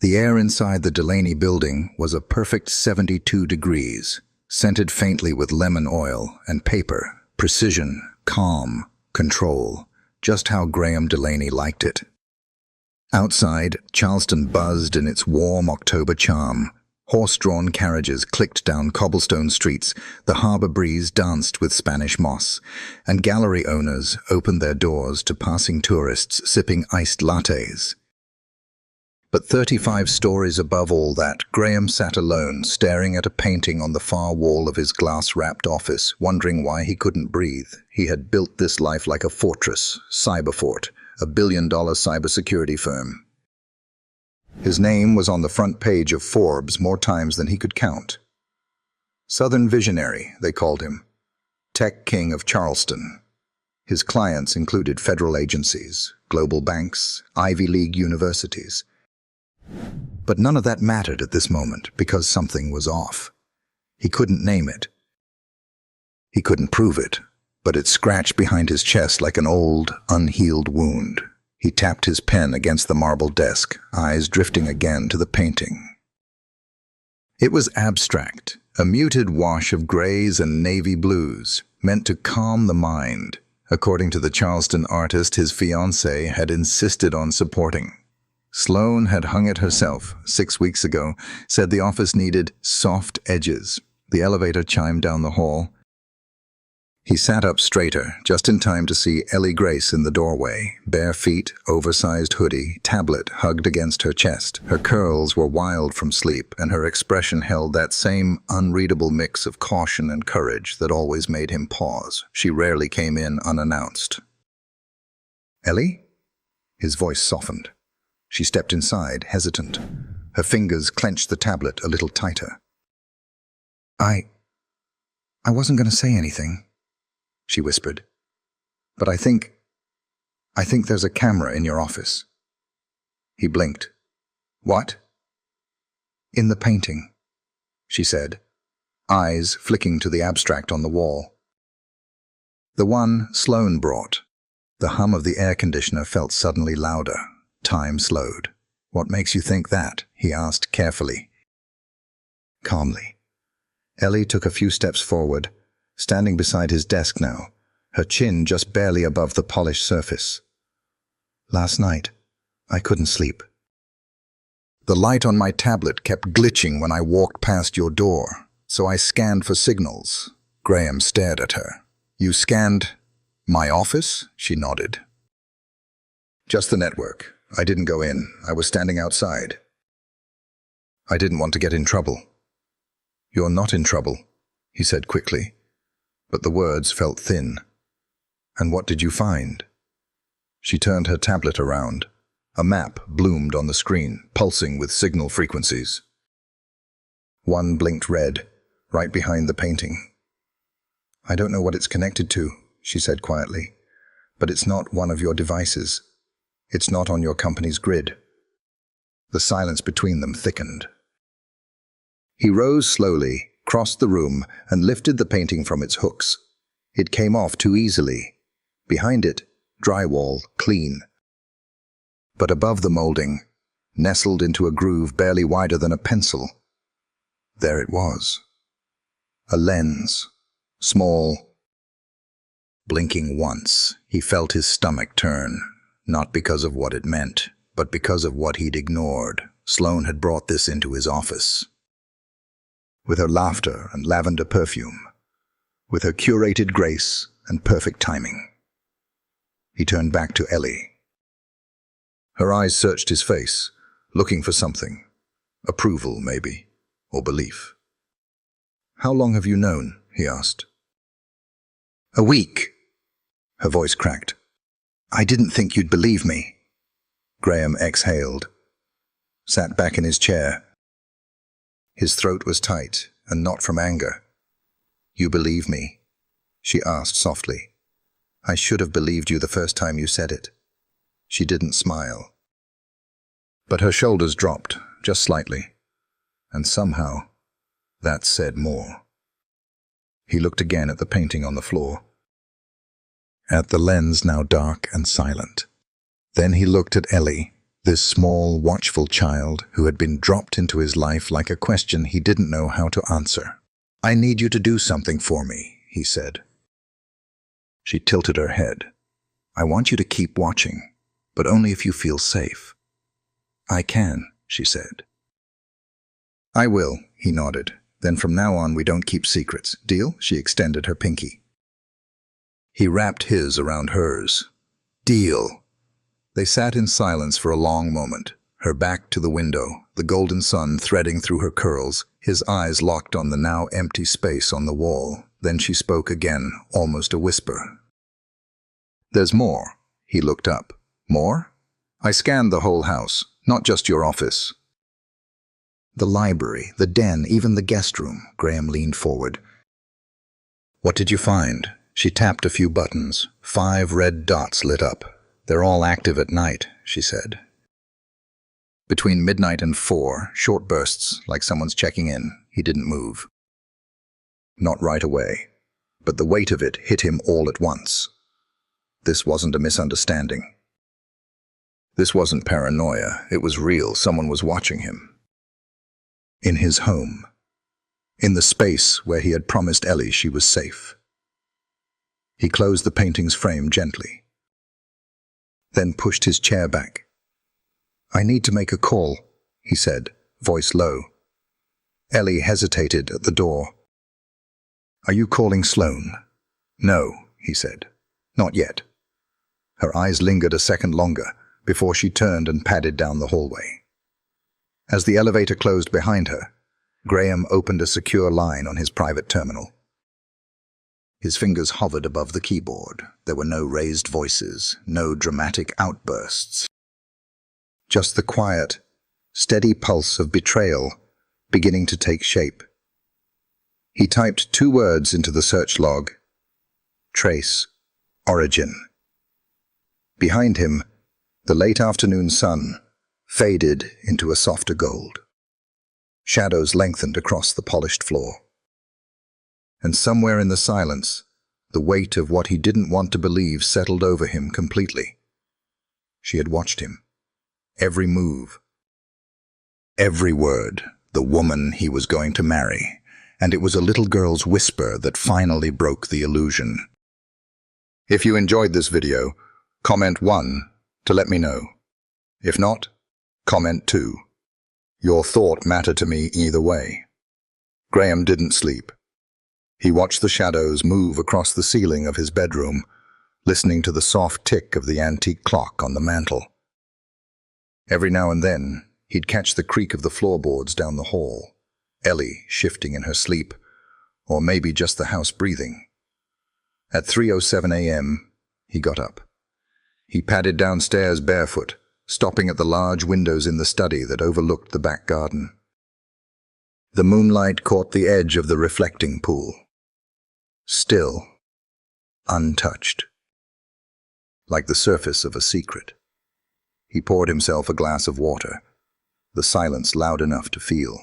The air inside the Delaney building was a perfect 72 degrees, scented faintly with lemon oil and paper, precision, calm, control, just how Graham Delaney liked it. Outside, Charleston buzzed in its warm October charm. Horse-drawn carriages clicked down cobblestone streets, the harbor breeze danced with Spanish moss, and gallery owners opened their doors to passing tourists sipping iced lattes. But 35 stories above all that, Graham sat alone, staring at a painting on the far wall of his glass-wrapped office, wondering why he couldn't breathe. He had built this life like a fortress, Cyberfort, a billion-dollar cybersecurity firm. His name was on the front page of Forbes more times than he could count. Southern Visionary, they called him. Tech King of Charleston. His clients included federal agencies, global banks, Ivy League universities. But none of that mattered at this moment because something was off. He couldn't name it. He couldn't prove it, but it scratched behind his chest like an old, unhealed wound. He tapped his pen against the marble desk, eyes drifting again to the painting. It was abstract, a muted wash of grays and navy blues, meant to calm the mind, according to the Charleston artist his fiancée had insisted on supporting. Sloane had hung it herself 6 weeks ago, said the office needed soft edges. The elevator chimed down the hall. He sat up straighter, just in time to see Ellie Grace in the doorway, bare feet, oversized hoodie, tablet hugged against her chest. Her curls were wild from sleep, and her expression held that same unreadable mix of caution and courage that always made him pause. She rarely came in unannounced. "Ellie?" His voice softened. She stepped inside, hesitant. Her fingers clenched the tablet a little tighter. I wasn't going to say anything," she whispered. "But I think there's a camera in your office." He blinked. "What?" "In the painting," she said, eyes flicking to the abstract on the wall. The one Sloane brought. The hum of the air conditioner felt suddenly louder. Time slowed. "What makes you think that?" he asked carefully. Calmly. Ellie took a few steps forward, standing beside his desk now, her chin just barely above the polished surface. "Last night, I couldn't sleep. The light on my tablet kept glitching when I walked past your door, so I scanned for signals." Graham stared at her. "You scanned my office?" She nodded. "Just the network. I didn't go in. I was standing outside. I didn't want to get in trouble." "You're not in trouble," he said quickly, but the words felt thin. "And what did you find?" She turned her tablet around. A map bloomed on the screen, pulsing with signal frequencies. One blinked red, right behind the painting. "I don't know what it's connected to," she said quietly, "but it's not one of your devices. It's not on your company's grid." The silence between them thickened. He rose slowly, crossed the room, and lifted the painting from its hooks. It came off too easily. Behind it, drywall, clean. But above the molding, nestled into a groove barely wider than a pencil, there it was. A lens, small. Blinking once, he felt his stomach turn. Not because of what it meant, but because of what he'd ignored. Sloane had brought this into his office. With her laughter and lavender perfume. With her curated grace and perfect timing. He turned back to Ellie. Her eyes searched his face, looking for something. Approval, maybe, or belief. "How long have you known?" he asked. "A week." Her voice cracked. "I didn't think you'd believe me." Graham exhaled, sat back in his chair. His throat was tight, and not from anger. "You believe me?" she asked softly. "I should have believed you the first time you said it." She didn't smile. But her shoulders dropped, just slightly, and somehow that said more. He looked again at the painting on the floor. At the lens now dark and silent. Then he looked at Ellie, This small, watchful child who had been dropped into his life like a question he didn't know how to answer. "I need you to do something for me," he said. She tilted her head. "I want you to keep watching, but only if you feel safe." "I can," she said. "I will," he nodded. "Then from now on we don't keep secrets. Deal?" She extended her pinky. He wrapped his around hers. "Deal." They sat in silence for a long moment, her back to the window, the golden sun threading through her curls, his eyes locked on the now empty space on the wall. Then she spoke again, almost a whisper. "There's more." He looked up. "More?" "I scanned the whole house, not just your office." "The library, the den, even the guest room." Graham leaned forward. "What did you find?" She tapped a few buttons. 5 red dots lit up. "They're all active at night," she said. Between midnight and 4, short bursts, like someone's checking in. He didn't move. Not right away, but the weight of it hit him all at once. This wasn't a misunderstanding. This wasn't paranoia. It was real. Someone was watching him. In his home. In the space where he had promised Ellie she was safe. He closed the painting's frame gently, then pushed his chair back. "I need to make a call," he said, voice low. Ellie hesitated at the door. "Are you calling Sloane?" "No," he said. "Not yet." Her eyes lingered a second longer before she turned and padded down the hallway. As the elevator closed behind her, Graham opened a secure line on his private terminal. His fingers hovered above the keyboard. There were no raised voices, no dramatic outbursts. Just the quiet, steady pulse of betrayal beginning to take shape. He typed 2 words into the search log. Trace. Origin. Behind him, the late afternoon sun faded into a softer gold. Shadows lengthened across the polished floor. And somewhere in the silence, the weight of what he didn't want to believe settled over him completely. She had watched him. Every move. Every word. The woman he was going to marry. And it was a little girl's whisper that finally broke the illusion. If you enjoyed this video, comment 1 to let me know. If not, comment 2. Your thought mattered to me either way. Graham didn't sleep. He watched the shadows move across the ceiling of his bedroom, listening to the soft tick of the antique clock on the mantel. Every now and then, he'd catch the creak of the floorboards down the hall, Ellie shifting in her sleep, or maybe just the house breathing. At 3:07 a.m., he got up. He padded downstairs barefoot, stopping at the large windows in the study that overlooked the back garden. The moonlight caught the edge of the reflecting pool. Still, untouched. Like the surface of a secret. He poured himself a glass of water, the silence loud enough to feel.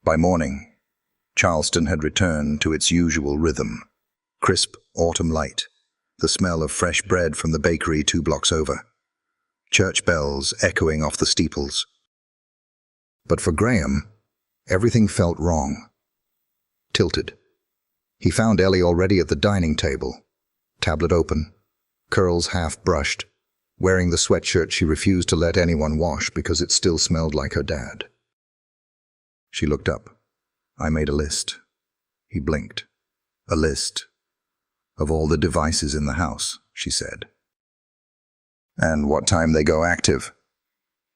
By morning, Charleston had returned to its usual rhythm. Crisp autumn light, the smell of fresh bread from the bakery 2 blocks over, church bells echoing off the steeples. But for Graham, everything felt wrong. Tilted. He found Ellie already at the dining table, tablet open, curls half brushed, wearing the sweatshirt she refused to let anyone wash because it still smelled like her dad. She looked up. "I made a list." He blinked. "A list of all the devices in the house," she said. "And what time they go active?"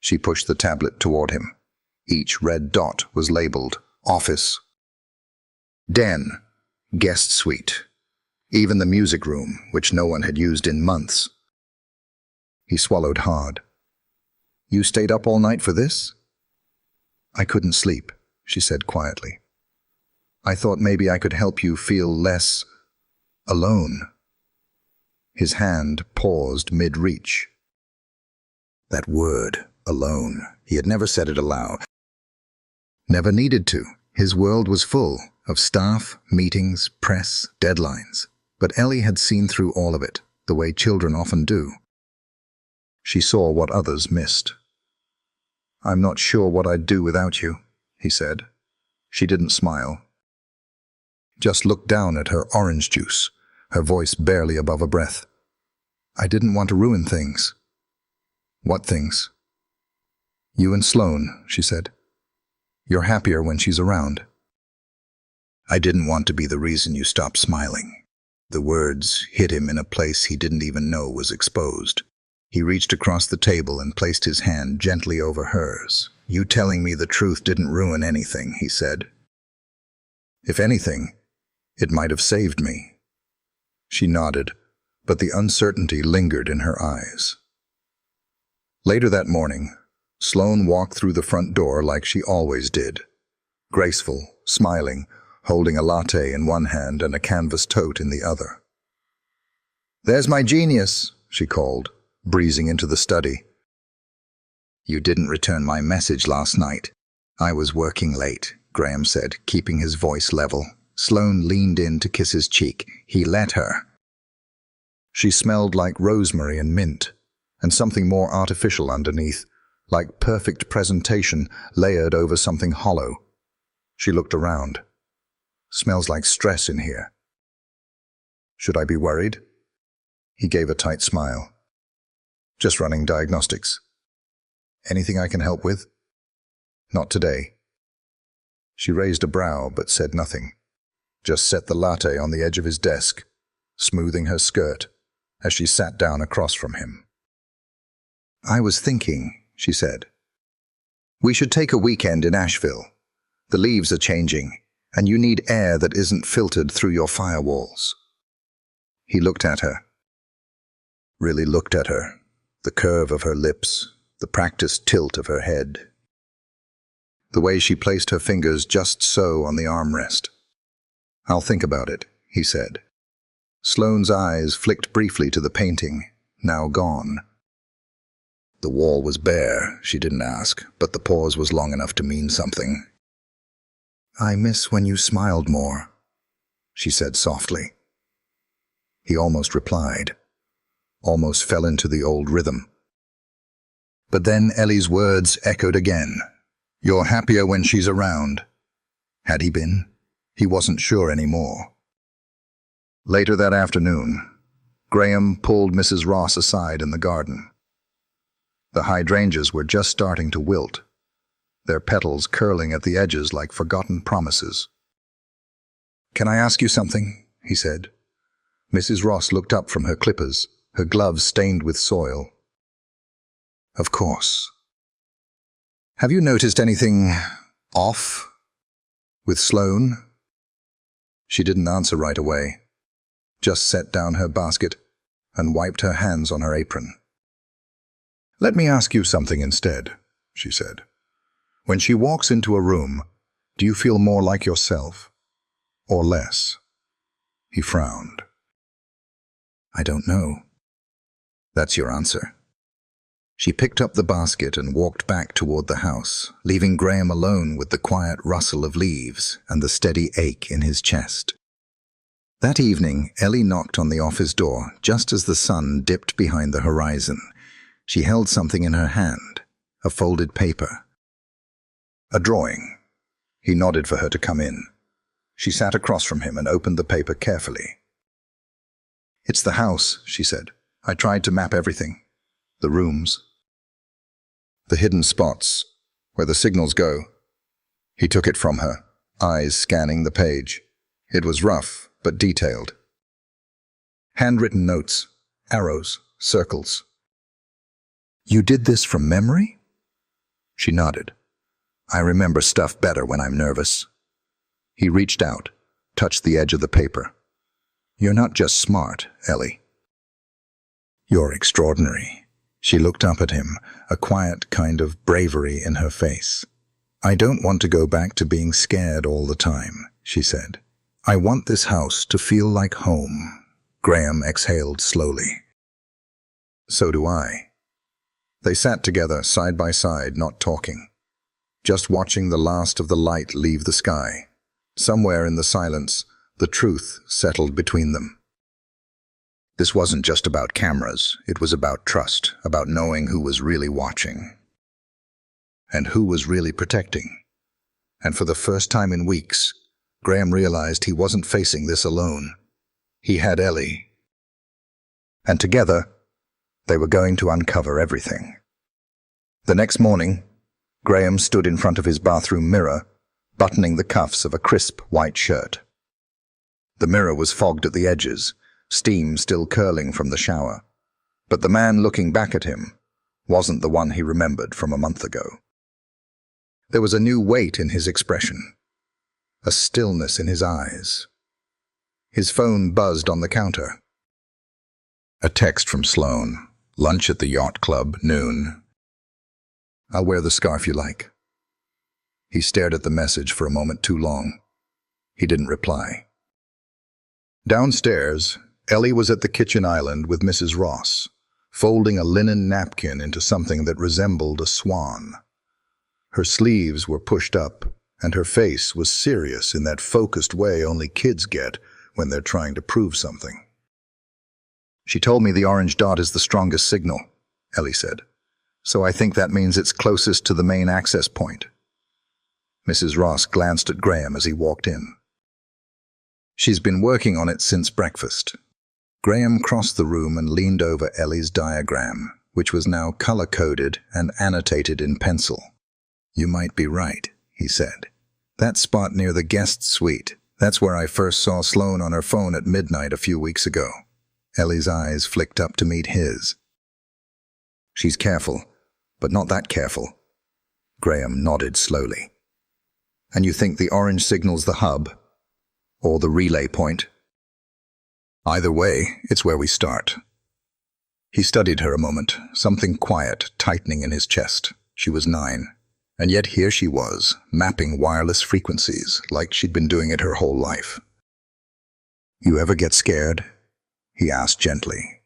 She pushed the tablet toward him. Each red dot was labeled office, den, guest suite, even the music room, which no one had used in months. He swallowed hard. "You stayed up all night for this?" "I couldn't sleep," she said quietly. "I thought maybe I could help you feel less alone." His hand paused mid-reach. That word, alone, he had never said it aloud. Never needed to. His world was full of staff, meetings, press, deadlines. But Ellie had seen through all of it, the way children often do. She saw what others missed. I'm not sure what I'd do without you, he said. She didn't smile. Just looked down at her orange juice, her voice barely above a breath. I didn't want to ruin things. What things? You and Sloane, she said. You're happier when she's around. I didn't want to be the reason you stopped smiling. The words hit him in a place he didn't even know was exposed. He reached across the table and placed his hand gently over hers. You telling me the truth didn't ruin anything, he said. If anything, it might have saved me. She nodded, but the uncertainty lingered in her eyes. Later that morning, Sloane walked through the front door like she always did. Graceful, smiling, holding a latte in one hand and a canvas tote in the other. There's my genius, she called, breezing into the study. You didn't return my message last night. I was working late, Graham said, keeping his voice level. Sloane leaned in to kiss his cheek. He let her. She smelled like rosemary and mint, and something more artificial underneath, like perfect presentation layered over something hollow. She looked around. Smells like stress in here. Should I be worried? He gave a tight smile. Just running diagnostics. Anything I can help with? Not today. She raised a brow but said nothing. Just set the latte on the edge of his desk, smoothing her skirt as she sat down across from him. I was thinking, she said. We should take a weekend in Asheville. The leaves are changing, and you need air that isn't filtered through your firewalls. He looked at her. Really looked at her. The curve of her lips, the practiced tilt of her head. The way she placed her fingers just so on the armrest. I'll think about it, he said. Sloane's eyes flicked briefly to the painting, now gone. The wall was bare, she didn't ask, but the pause was long enough to mean something. I miss when you smiled more, she said softly. He almost replied, almost fell into the old rhythm. But then Ellie's words echoed again. You're happier when she's around. Had he been? He wasn't sure anymore. Later that afternoon, Graham pulled Mrs. Ross aside in the garden. The hydrangeas were just starting to wilt, their petals curling at the edges like forgotten promises. Can I ask you something? He said. Mrs. Ross looked up from her clippers, her gloves stained with soil. Of course. Have you noticed anything off with Sloane? She didn't answer right away, just set down her basket and wiped her hands on her apron. Let me ask you something instead, she said. When she walks into a room, do you feel more like yourself or less? He frowned. I don't know. That's your answer. She picked up the basket and walked back toward the house, leaving Graham alone with the quiet rustle of leaves and the steady ache in his chest. That evening, Ellie knocked on the office door just as the sun dipped behind the horizon. She held something in her hand, a folded paper. A drawing. He nodded for her to come in. She sat across from him and opened the paper carefully. It's the house, she said. I tried to map everything. The rooms. The hidden spots, where the signals go. He took it from her, eyes scanning the page. It was rough, but detailed. Handwritten notes, arrows, circles. You did this from memory? She nodded. I remember stuff better when I'm nervous. He reached out, touched the edge of the paper. You're not just smart, Ellie. You're extraordinary. She looked up at him, a quiet kind of bravery in her face. I don't want to go back to being scared all the time, she said. I want this house to feel like home. Graham exhaled slowly. So do I. They sat together, side by side, not talking, just watching the last of the light leave the sky. Somewhere in the silence, the truth settled between them. This wasn't just about cameras, it was about trust, about knowing who was really watching. And who was really protecting? And for the first time in weeks, Graham realized he wasn't facing this alone. He had Ellie. And together, they were going to uncover everything. The next morning, Graham stood in front of his bathroom mirror, buttoning the cuffs of a crisp white shirt. The mirror was fogged at the edges, steam still curling from the shower. But the man looking back at him wasn't the one he remembered from a month ago. There was a new weight in his expression, a stillness in his eyes. His phone buzzed on the counter. A text from Sloane. Lunch at the yacht club, noon. I'll wear the scarf you like. He stared at the message for a moment too long. He didn't reply. Downstairs, Ellie was at the kitchen island with Mrs. Ross, folding a linen napkin into something that resembled a swan. Her sleeves were pushed up, and her face was serious in that focused way only kids get when they're trying to prove something. She told me the orange dot is the strongest signal, Ellie said, so I think that means it's closest to the main access point. Mrs. Ross glanced at Graham as he walked in. She's been working on it since breakfast. Graham crossed the room and leaned over Ellie's diagram, which was now color-coded and annotated in pencil. You might be right, he said. That spot near the guest suite, that's where I first saw Sloane on her phone at midnight a few weeks ago. Ellie's eyes flicked up to meet his. She's careful, but not that careful. Graham nodded slowly. And you think the orange signal's the hub? Or the relay point? Either way, it's where we start. He studied her a moment, something quiet tightening in his chest. She was 9. And yet here she was, mapping wireless frequencies like she'd been doing it her whole life. You ever get scared? He asked gently.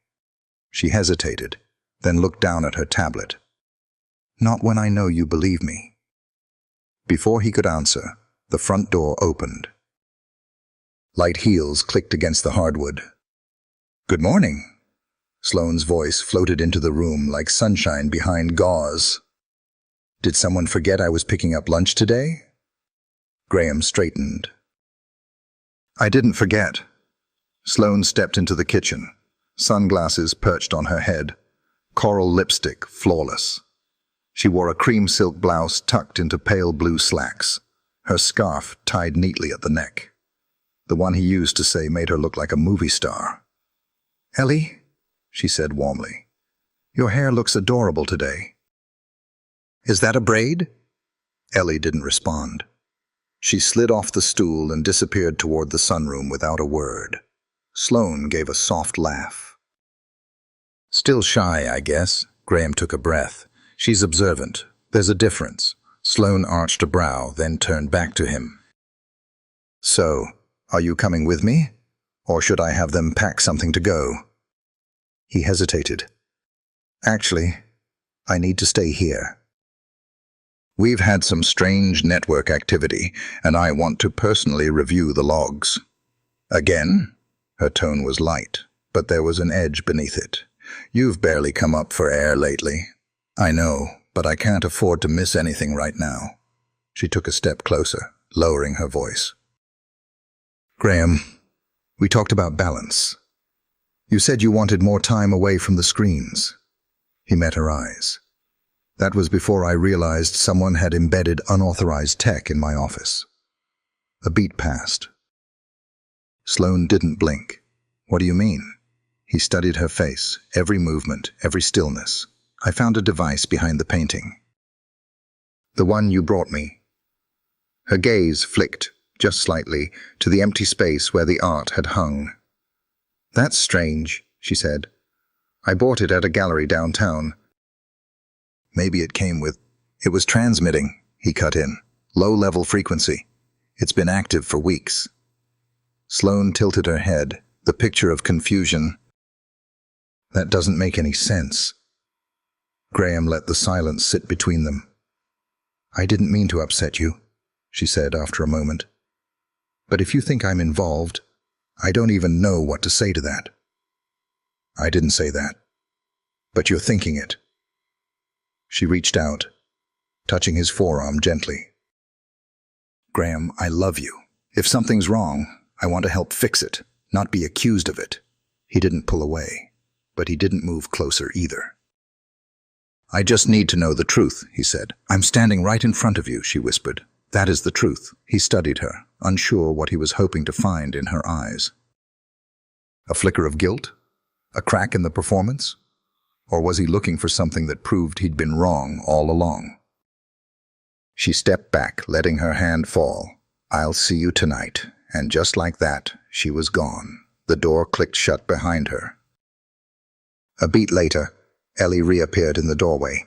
She hesitated, then looked down at her tablet. Not when I know you believe me. Before he could answer, the front door opened. Light heels clicked against the hardwood. Good morning. Sloane's voice floated into the room like sunshine behind gauze. Did someone forget I was picking up lunch today? Graham straightened. I didn't forget. Sloane stepped into the kitchen, sunglasses perched on her head, coral lipstick flawless. She wore a cream silk blouse tucked into pale blue slacks, her scarf tied neatly at the neck. The one he used to say made her look like a movie star. Ellie, she said warmly, your hair looks adorable today. Is that a braid? Ellie didn't respond. She slid off the stool and disappeared toward the sunroom without a word. Sloane gave a soft laugh. Still shy, I guess. Graham took a breath. She's observant. There's a difference. Sloane arched a brow, then turned back to him. So, are you coming with me? Or should I have them pack something to go? He hesitated. Actually, I need to stay here. We've had some strange network activity, and I want to personally review the logs. Again? Her tone was light, but there was an edge beneath it. You've barely come up for air lately. I know, but I can't afford to miss anything right now. She took a step closer, lowering her voice. Graham, we talked about balance. You said you wanted more time away from the screens. He met her eyes. That was before I realized someone had embedded unauthorized tech in my office. A beat passed. Sloane didn't blink. What do you mean? He studied her face, every movement, every stillness. I found a device behind the painting. The one you brought me. Her gaze flicked, just slightly, to the empty space where the art had hung. That's strange, she said. I bought it at a gallery downtown. Maybe it came with... It was transmitting, he cut in. Low-level frequency. It's been active for weeks. Sloane tilted her head, the picture of confusion. That doesn't make any sense. Graham let the silence sit between them. I didn't mean to upset you, she said after a moment. But if you think I'm involved, I don't even know what to say to that. I didn't say that. But you're thinking it. She reached out, touching his forearm gently. "Graham, I love you. If something's wrong, I want to help fix it, not be accused of it." He didn't pull away, but he didn't move closer either. "I just need to know the truth," he said. "I'm standing right in front of you," she whispered. "That is the truth." He studied her, unsure what he was hoping to find in her eyes. A flicker of guilt? A crack in the performance? Or was he looking for something that proved he'd been wrong all along? She stepped back, letting her hand fall. "I'll see you tonight." And just like that, she was gone. The door clicked shut behind her. A beat later, Ellie reappeared in the doorway.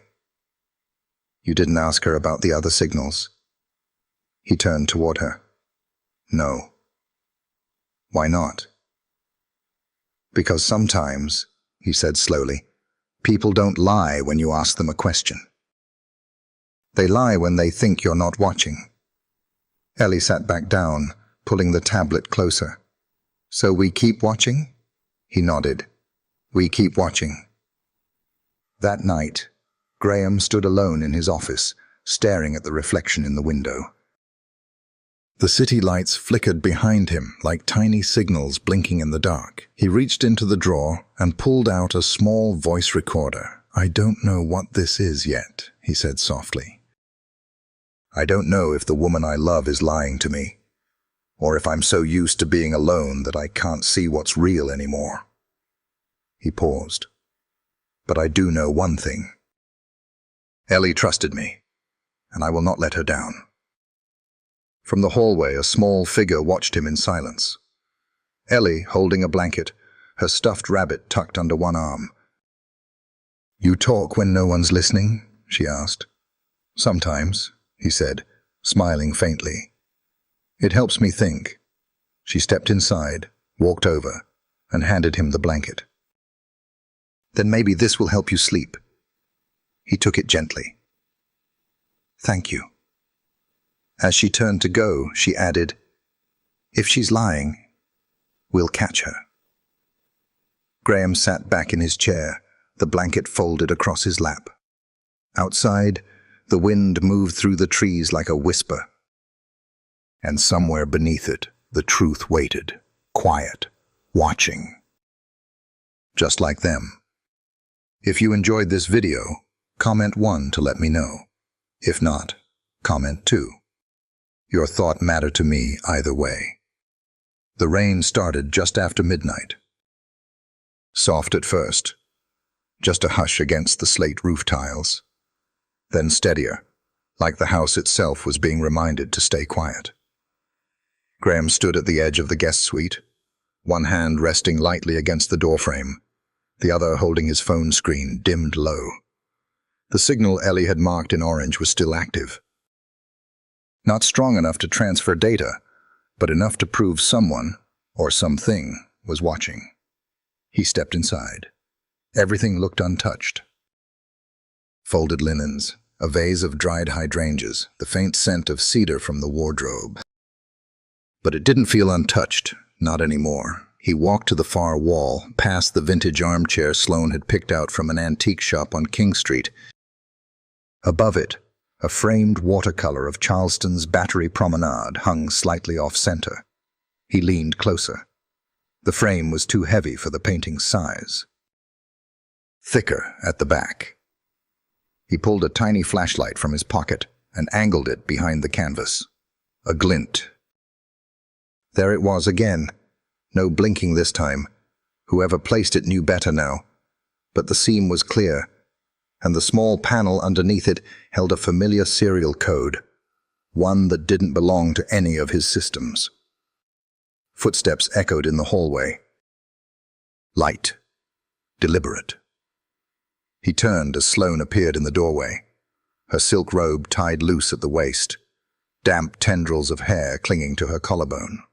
"You didn't ask her about the other signals?" He turned toward her. "No." "Why not?" "Because sometimes," he said slowly, "people don't lie when you ask them a question. They lie when they think you're not watching." Ellie sat back down, pulling the tablet closer. "So we keep watching?" He nodded. "We keep watching." That night, Graham stood alone in his office, staring at the reflection in the window. The city lights flickered behind him like tiny signals blinking in the dark. He reached into the drawer and pulled out a small voice recorder. "I don't know what this is yet," he said softly. "I don't know if the woman I love is lying to me, or if I'm so used to being alone that I can't see what's real anymore." He paused. "But I do know one thing. Ellie trusted me, and I will not let her down." From the hallway, a small figure watched him in silence. Ellie, holding a blanket, her stuffed rabbit tucked under one arm. "You talk when no one's listening?" she asked. "Sometimes," he said, smiling faintly. "It helps me think." She stepped inside, walked over, and handed him the blanket. "Then maybe this will help you sleep." He took it gently. "Thank you." As she turned to go, she added, "If she's lying, we'll catch her." Graham sat back in his chair, the blanket folded across his lap. Outside, the wind moved through the trees like a whisper. And somewhere beneath it, the truth waited, quiet, watching. Just like them. If you enjoyed this video, comment 1 to let me know. If not, comment 2. Your thought mattered to me either way. The rain started just after midnight. Soft at first, just a hush against the slate roof tiles. Then steadier, like the house itself was being reminded to stay quiet. Graham stood at the edge of the guest suite, one hand resting lightly against the doorframe, the other holding his phone screen dimmed low. The signal Ellie had marked in orange was still active. Not strong enough to transfer data, but enough to prove someone, or something, was watching. He stepped inside. Everything looked untouched. Folded linens, a vase of dried hydrangeas, the faint scent of cedar from the wardrobe. But it didn't feel untouched, not anymore. He walked to the far wall, past the vintage armchair Sloane had picked out from an antique shop on King Street. Above it, a framed watercolor of Charleston's Battery Promenade hung slightly off-center. He leaned closer. The frame was too heavy for the painting's size. Thicker at the back. He pulled a tiny flashlight from his pocket and angled it behind the canvas. A glint. There it was again. No blinking this time. Whoever placed it knew better now. But the seam was clear, and the small panel underneath it held a familiar serial code, one that didn't belong to any of his systems. Footsteps echoed in the hallway. Light. Deliberate. He turned as Sloane appeared in the doorway, her silk robe tied loose at the waist, damp tendrils of hair clinging to her collarbone.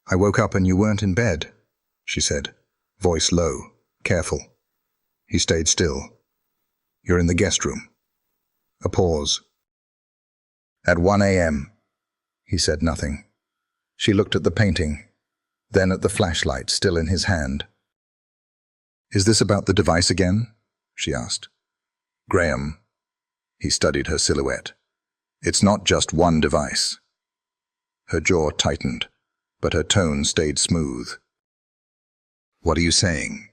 "I woke up and you weren't in bed," she said, voice low, careful. He stayed still. "You're in the guest room." A pause. "At 1 a.m. He said nothing. She looked at the painting, then at the flashlight still in his hand. "Is this about the device again?" she asked. "Graham." He studied her silhouette. It's not just one device. Her jaw tightened, but her tone stayed smooth. What are you saying?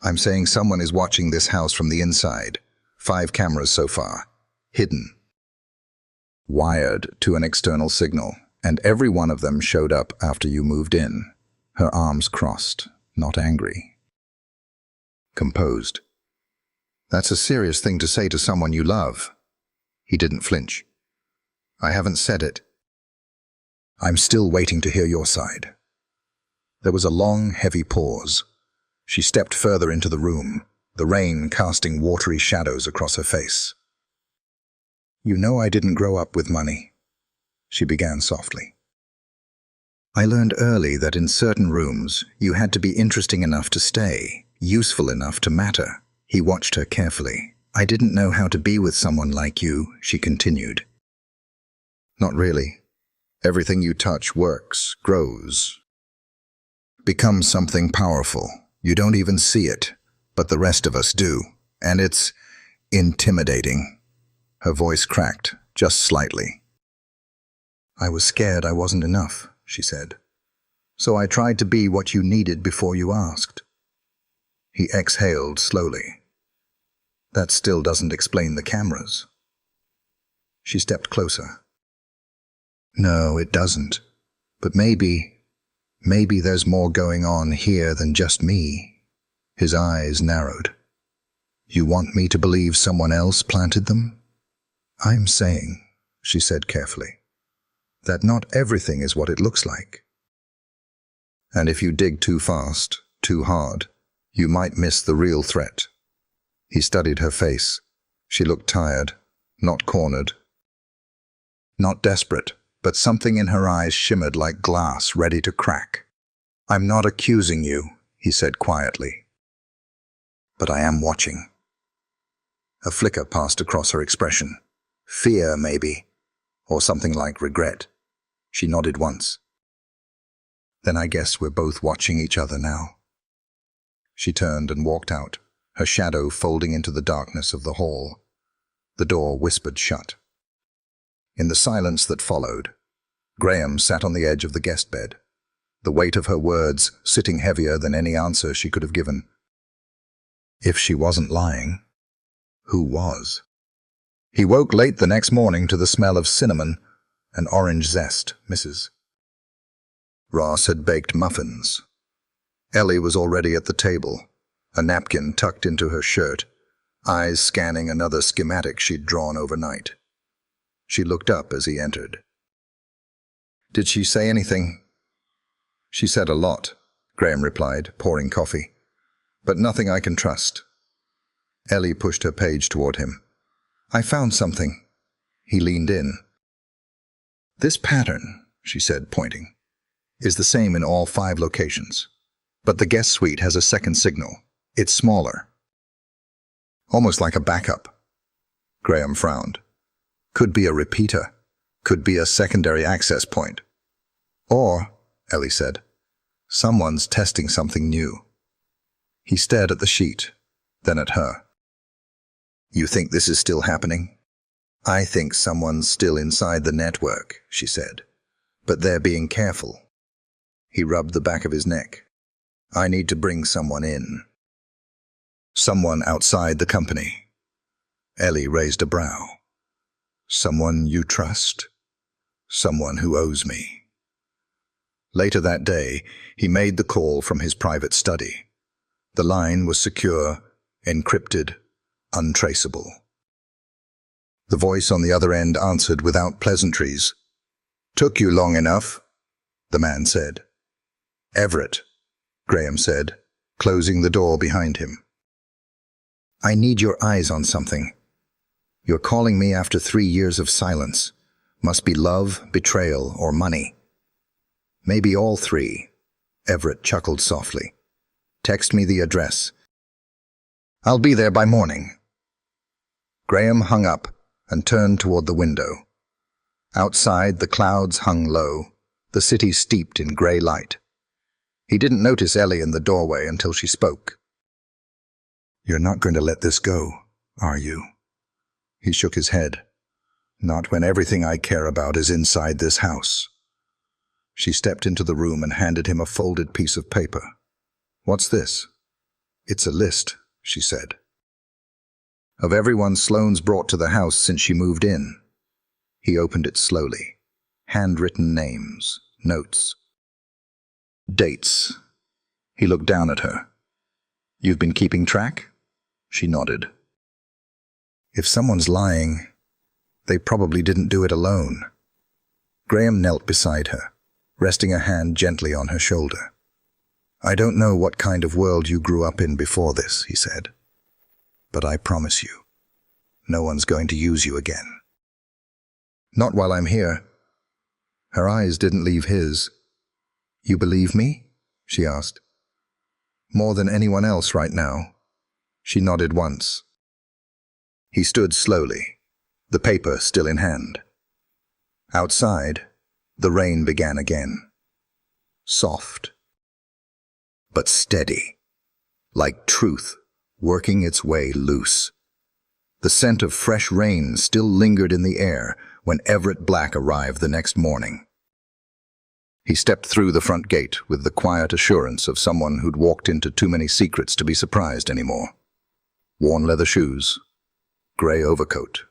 I'm saying someone is watching this house from the inside. 5 cameras so far. Hidden. Wired to an external signal, and every one of them showed up after you moved in. Her arms crossed, not angry. Composed. That's a serious thing to say to someone you love. He didn't flinch. I haven't said it. I'm still waiting to hear your side. There was a long, heavy pause. She stepped further into the room, the rain casting watery shadows across her face. You know I didn't grow up with money, she began softly. I learned early that in certain rooms you had to be interesting enough to stay, useful enough to matter. He watched her carefully. I didn't know how to be with someone like you, she continued. Not really. Everything you touch works, grows, becomes something powerful. You don't even see it, but the rest of us do, and it's intimidating. Her voice cracked, just slightly. I was scared I wasn't enough, she said. So I tried to be what you needed before you asked. He exhaled slowly. That still doesn't explain the cameras. She stepped closer. No, it doesn't. But maybe there's more going on here than just me. His eyes narrowed. You want me to believe someone else planted them? I'm saying, she said carefully, that not everything is what it looks like. And if you dig too fast, too hard, you might miss the real threat. He studied her face. She looked tired, not cornered, not desperate, but something in her eyes shimmered like glass ready to crack. I'm not accusing you, he said quietly, but I am watching. A flicker passed across her expression. Fear, maybe, or something like regret. She nodded once. Then I guess we're both watching each other now. She turned and walked out, her shadow folding into the darkness of the hall. The door whispered shut. In the silence that followed, Graham sat on the edge of the guest bed, the weight of her words sitting heavier than any answer she could have given. If she wasn't lying, who was? He woke late the next morning to the smell of cinnamon and orange zest, Mrs. Ross had baked muffins. Ellie was already at the table, a napkin tucked into her shirt, eyes scanning another schematic she'd drawn overnight. She looked up as he entered. Did she say anything? She said a lot, Graham replied, pouring coffee. But nothing I can trust. Ellie pushed her page toward him. I found something. He leaned in. This pattern, she said, pointing, is the same in all 5 locations. But the guest suite has a second signal. It's smaller. Almost like a backup. Graham frowned. Could be a repeater. Could be a secondary access point. Or, Ellie said, someone's testing something new. He stared at the sheet, then at her. You think this is still happening? I think someone's still inside the network, she said. But they're being careful. He rubbed the back of his neck. I need to bring someone in. Someone outside the company. Ellie raised a brow. Someone you trust? Someone who owes me. Later that day, he made the call from his private study. The line was secure, encrypted, untraceable. The voice on the other end answered without pleasantries. Took you long enough, the man said. Everett, Graham said, closing the door behind him. I need your eyes on something. You're calling me after 3 years of silence. Must be love, betrayal, or money. Maybe all 3. Everett chuckled softly. Text me the address. I'll be there by morning. Graham hung up and turned toward the window. Outside, the clouds hung low, the city steeped in grey light. He didn't notice Ellie in the doorway until she spoke. You're not going to let this go, are you? He shook his head. Not when everything I care about is inside this house. She stepped into the room and handed him a folded piece of paper. What's this? It's a list, she said. Of everyone Sloane's brought to the house since she moved in. He opened it slowly. Handwritten names, notes, dates. He looked down at her. You've been keeping track? She nodded. If someone's lying, they probably didn't do it alone. Graham knelt beside her, resting a hand gently on her shoulder. I don't know what kind of world you grew up in before this, he said. But I promise you, no one's going to use you again. Not while I'm here. Her eyes didn't leave his. You believe me? She asked. More than anyone else right now. She nodded once. He stood slowly, the paper still in hand. Outside, the rain began again. Soft, but steady, like truth working its way loose. The scent of fresh rain still lingered in the air when Everett Black arrived the next morning. He stepped through the front gate with the quiet assurance of someone who'd walked into too many secrets to be surprised anymore. Worn leather shoes, gray overcoat,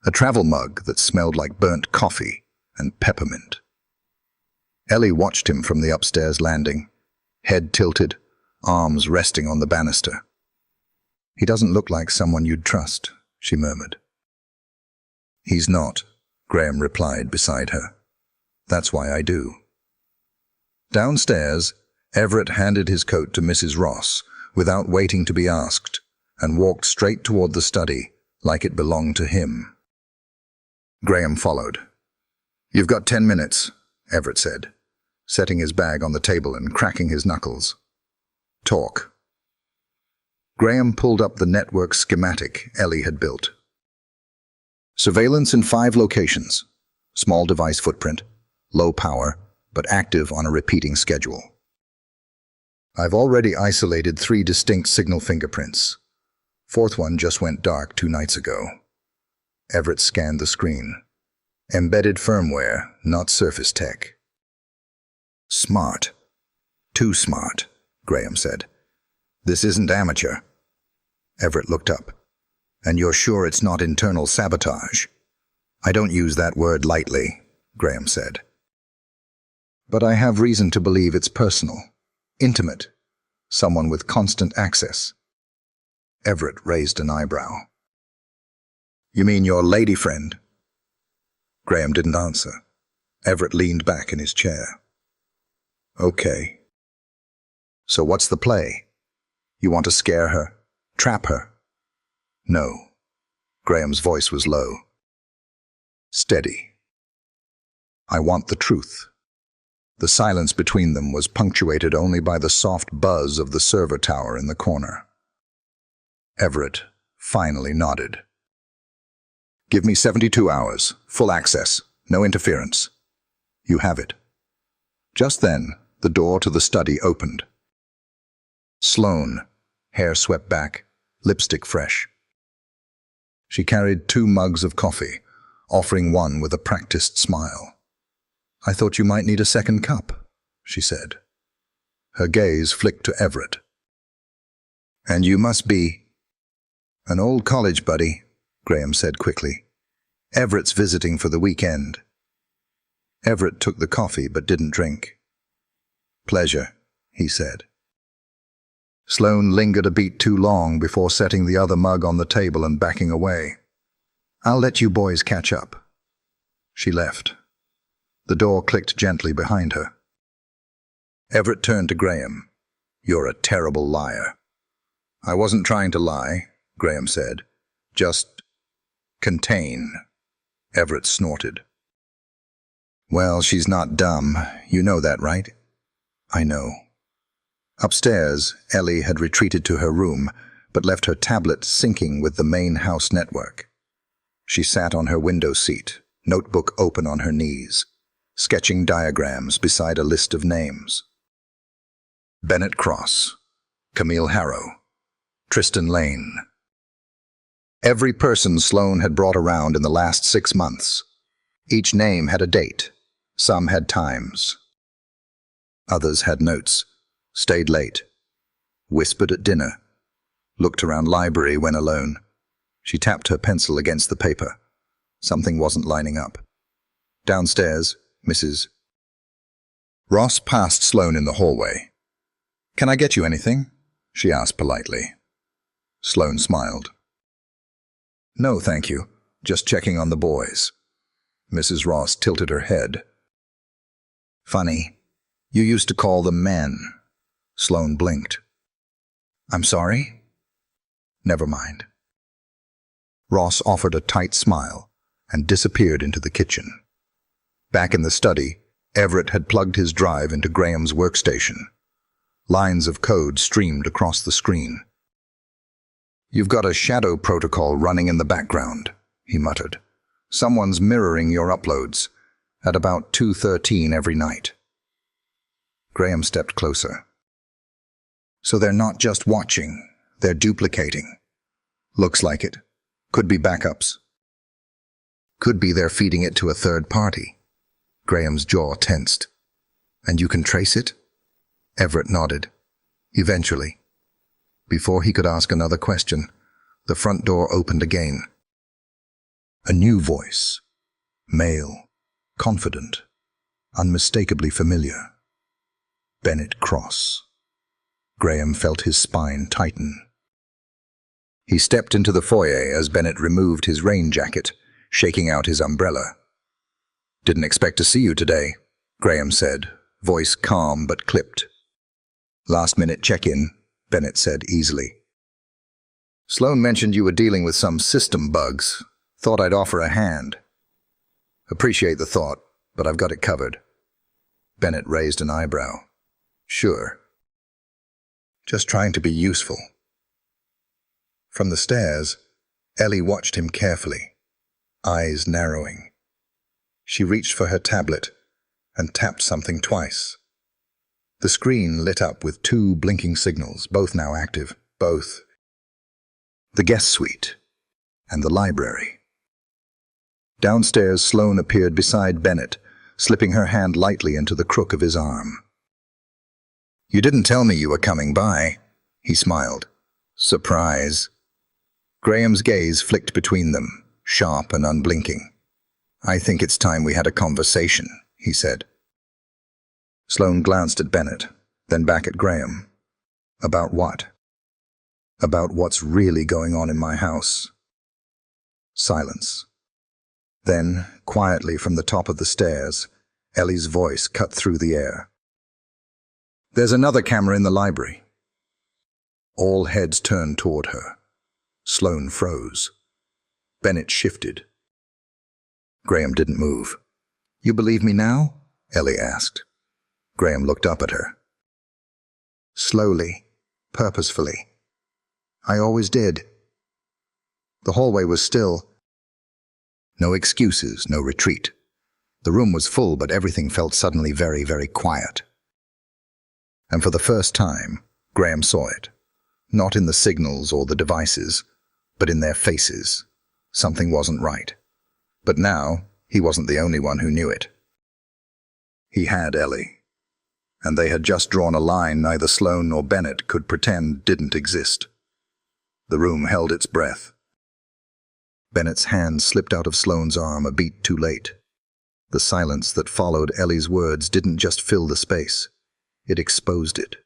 a travel mug that smelled like burnt coffee and peppermint. Ellie watched him from the upstairs landing, head tilted, arms resting on the banister. He doesn't look like someone you'd trust, she murmured. He's not, Graham replied beside her. That's why I do. Downstairs, Everett handed his coat to Mrs. Ross without waiting to be asked and walked straight toward the study like it belonged to him. Graham followed. You've got 10 minutes, Everett said, setting his bag on the table and cracking his knuckles. Talk. Graham pulled up the network schematic Ellie had built. Surveillance in 5 locations. Small device footprint, low power, but active on a repeating schedule. I've already isolated 3 distinct signal fingerprints. 4th one just went dark 2 nights ago. Everett scanned the screen. Embedded firmware, not surface tech. Smart. Too smart, Graham said. This isn't amateur. Everett looked up. And you're sure it's not internal sabotage? I don't use that word lightly, Graham said. But I have reason to believe it's personal, intimate, someone with constant access. Everett raised an eyebrow. You mean your lady friend? Graham didn't answer. Everett leaned back in his chair. Okay. So what's the play? You want to scare her? Trap her? No. Graham's voice was low. Steady. I want the truth. The silence between them was punctuated only by the soft buzz of the server tower in the corner. Everett finally nodded. Give me 72 hours, full access, no interference. You have it. Just then, the door to the study opened. Sloane, hair swept back, lipstick fresh. She carried 2 mugs of coffee, offering one with a practiced smile. I thought you might need a second cup, she said. Her gaze flicked to Everett. And you must be an old college buddy, Graham said quickly. Everett's visiting for the weekend. Everett took the coffee but didn't drink. Pleasure, he said. Sloane lingered a beat too long before setting the other mug on the table and backing away. I'll let you boys catch up. She left. The door clicked gently behind her. Everett turned to Graham. You're a terrible liar. I wasn't trying to lie, Graham said. Just contain. Everett snorted. Well, she's not dumb. You know that, right? I know. Upstairs, Ellie had retreated to her room, but left her tablet syncing with the main house network. She sat on her window seat, notebook open on her knees, sketching diagrams beside a list of names. Bennett Cross, Camille Harrow, Tristan Lane. Every person Sloane had brought around in the last 6 months. Each name had a date. Some had times. Others had notes. Stayed late. Whispered at dinner. Looked around library when alone. She tapped her pencil against the paper. Something wasn't lining up. Downstairs, Mrs. Ross passed Sloane in the hallway. "Can I get you anything?" she asked politely. Sloane smiled. "No, thank you. Just checking on the boys." Mrs. Ross tilted her head. "Funny. You used to call them men." Sloane blinked. "I'm sorry?" "Never mind." Ross offered a tight smile and disappeared into the kitchen. Back in the study, Everett had plugged his drive into Graham's workstation. Lines of code streamed across the screen. "You've got a shadow protocol running in the background," he muttered. "Someone's mirroring your uploads at about 2:13 every night." Graham stepped closer. "So they're not just watching, they're duplicating." "Looks like it. Could be backups. Could be they're feeding it to a third party." Graham's jaw tensed. "And you can trace it?" Everett nodded. "Eventually." Before he could ask another question, the front door opened again. A new voice. Male. Confident. Unmistakably familiar. Bennett Cross. Graham felt his spine tighten. He stepped into the foyer as Bennett removed his rain jacket, shaking out his umbrella. "Didn't expect to see you today," Graham said, voice calm but clipped. "Last-minute check-in," Bennett said easily. "Sloane mentioned you were dealing with some system bugs. Thought I'd offer a hand." "Appreciate the thought, but I've got it covered." Bennett raised an eyebrow. "Sure. Just trying to be useful." From the stairs, Ellie watched him carefully, eyes narrowing. She reached for her tablet and tapped something twice. The screen lit up with 2 blinking signals, both now active, both the guest suite and the library. Downstairs, Sloane appeared beside Bennett, slipping her hand lightly into the crook of his arm. "You didn't tell me you were coming by," he smiled. "Surprise." Graham's gaze flicked between them, sharp and unblinking. "I think it's time we had a conversation," he said. Sloane glanced at Bennett, then back at Graham. "About what?" "About what's really going on in my house." Silence. Then, quietly from the top of the stairs, Ellie's voice cut through the air. "There's another camera in the library." All heads turned toward her. Sloane froze. Bennett shifted. Graham didn't move. "You believe me now?" Ellie asked. Graham looked up at her. Slowly, purposefully. "I always did." The hallway was still. No excuses, no retreat. The room was full, but everything felt suddenly very, very quiet. And for the first time, Graham saw it. Not in the signals or the devices, but in their faces. Something wasn't right. But now, he wasn't the only one who knew it. He had Ellie. And they had just drawn a line neither Sloane nor Bennett could pretend didn't exist. The room held its breath. Bennett's hand slipped out of Sloane's arm a beat too late. The silence that followed Ellie's words didn't just fill the space. It exposed it.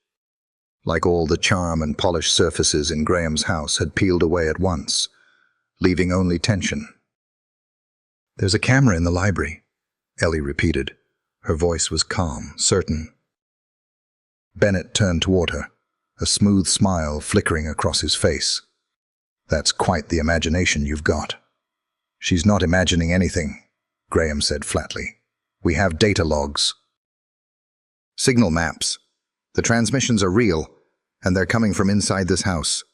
Like all the charm and polished surfaces in Graham's house had peeled away at once, leaving only tension. "There's a camera in the library," Ellie repeated. Her voice was calm, certain. Bennett turned toward her, a smooth smile flickering across his face. "That's quite the imagination you've got." "She's not imagining anything," Graham said flatly. "We have data logs. Signal maps. The transmissions are real, and they're coming from inside this house."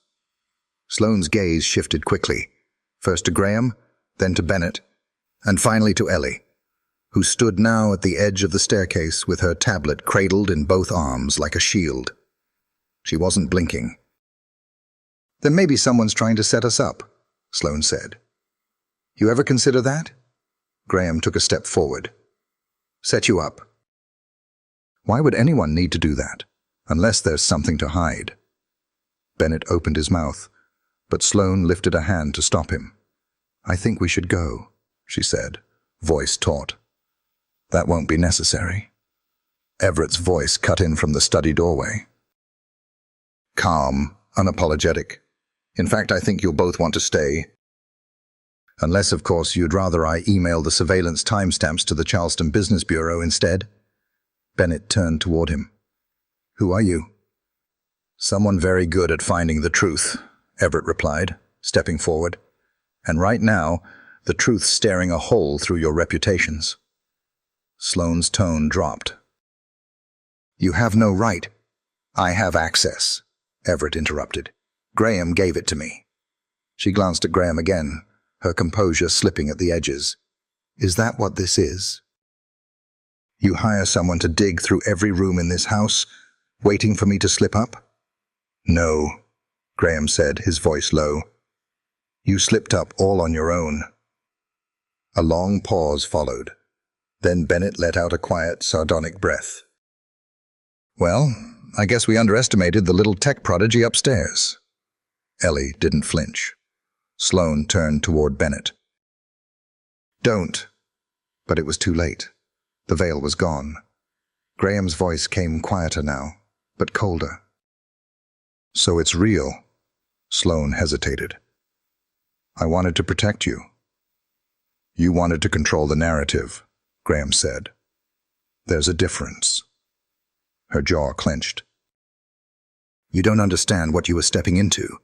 Sloane's gaze shifted quickly, first to Graham, then to Bennett, and finally to Ellie, who stood now at the edge of the staircase with her tablet cradled in both arms like a shield. She wasn't blinking. "Then maybe someone's trying to set us up," Sloane said. You ever consider that? Graham took a step forward. Set you up. Why would anyone need to do that, unless there's something to hide? Bennett opened his mouth, but Sloane lifted a hand to stop him. I think we should go, she said, voice taut. That won't be necessary. Everett's voice cut in from the study doorway. Calm, unapologetic. In fact, I think you'll both want to stay. Unless, of course, you'd rather I email the surveillance timestamps to the Charleston Business Bureau instead. Bennett turned toward him. Who are you? Someone very good at finding the truth, Everett replied, stepping forward. And right now, the truth's staring a hole through your reputations. Sloane's tone dropped. You have no right. I have access, Everett interrupted. Graham gave it to me. She glanced at Graham again, her composure slipping at the edges. Is that what this is? You hire someone to dig through every room in this house, waiting for me to slip up? No, Graham said, his voice low. You slipped up all on your own. A long pause followed. Then Bennett let out a quiet, sardonic breath. Well, I guess we underestimated the little tech prodigy upstairs. Ellie didn't flinch. Sloane turned toward Bennett. Don't. But it was too late. The veil was gone. Graham's voice came quieter now, but colder. So it's real. Sloane hesitated. I wanted to protect you. You wanted to control the narrative, Graham said. There's a difference. Her jaw clenched. You don't understand what you were stepping into.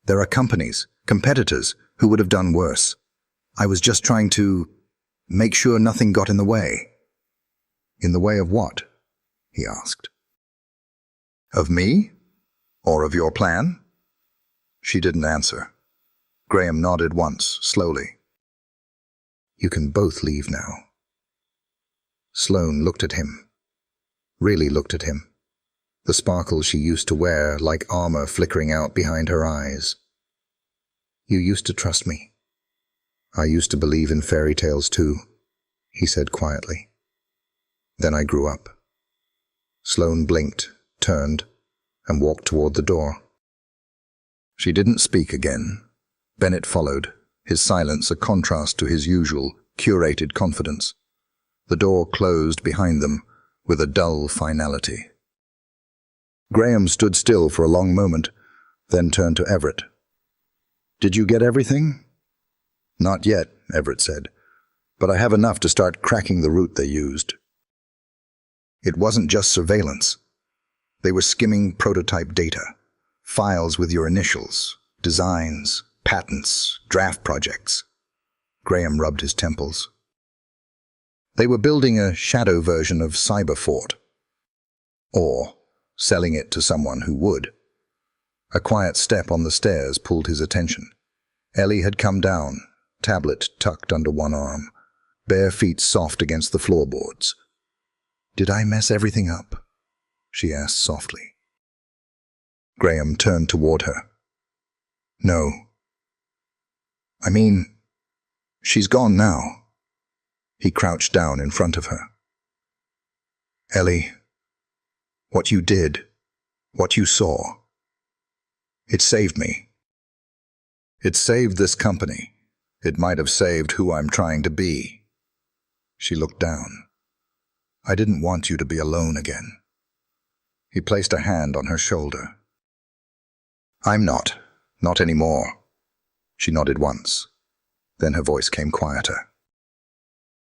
There are companies, competitors, who would have done worse. I was just trying to make sure nothing got in the way. In the way of what? He asked. Of me? Or of your plan? She didn't answer. Graham nodded once, slowly. You can both leave now. Sloane looked at him. Really looked at him. The sparkle she used to wear like armor flickering out behind her eyes. You used to trust me. I used to believe in fairy tales too, he said quietly. Then I grew up. Sloane blinked, turned, and walked toward the door. She didn't speak again. Bennett followed, his silence a contrast to his usual, curated confidence. The door closed behind them with a dull finality. Graham stood still for a long moment, then turned to Everett. Did you get everything? Not yet, Everett said, but I have enough to start cracking the route they used. It wasn't just surveillance. They were skimming prototype data, files with your initials, designs, patents, draft projects. Graham rubbed his temples. They were building a shadow version of Cyberfort, or selling it to someone who would. A quiet step on the stairs pulled his attention. Ellie had come down, tablet tucked under one arm, bare feet soft against the floorboards. Did I mess everything up? She asked softly. Graham turned toward her. No. I mean, she's gone now. He crouched down in front of her. Ellie, what you did, what you saw, it saved me. It saved this company. It might have saved who I'm trying to be. She looked down. I didn't want you to be alone again. He placed a hand on her shoulder. I'm not anymore. She nodded once. Then her voice came quieter.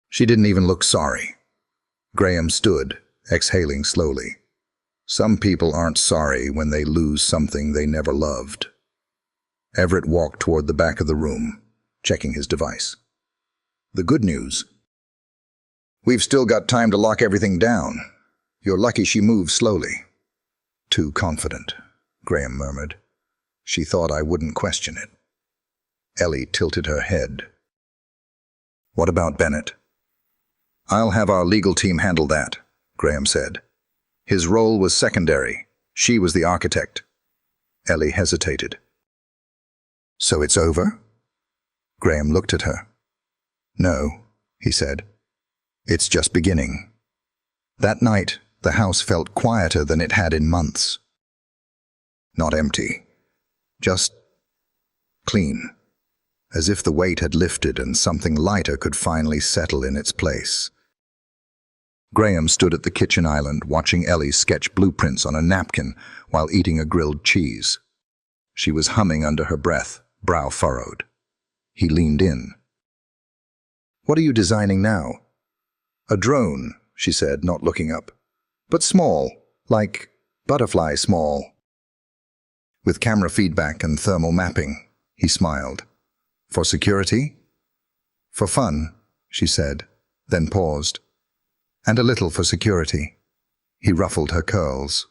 She didn't even look sorry. Graham stood, exhaling slowly. Some people aren't sorry when they lose something they never loved. Everett walked toward the back of the room, checking his device. The good news. We've still got time to lock everything down. You're lucky she moved slowly. Too confident, Graham murmured. She thought I wouldn't question it. Ellie tilted her head. What about Bennett? I'll have our legal team handle that, Graham said. His role was secondary. She was the architect. Ellie hesitated. So it's over? Graham looked at her. "No," he said. "It's just beginning." That night, the house felt quieter than it had in months. Not empty, just clean, as if the weight had lifted and something lighter could finally settle in its place. Graham stood at the kitchen island watching Ellie sketch blueprints on a napkin while eating a grilled cheese. She was humming under her breath, brow furrowed. He leaned in. "What are you designing now?" "A drone," she said, not looking up. "But small, like butterfly small." With camera feedback and thermal mapping, he smiled. "For security?" "For fun," she said, then paused. "And a little for security." He ruffled her curls.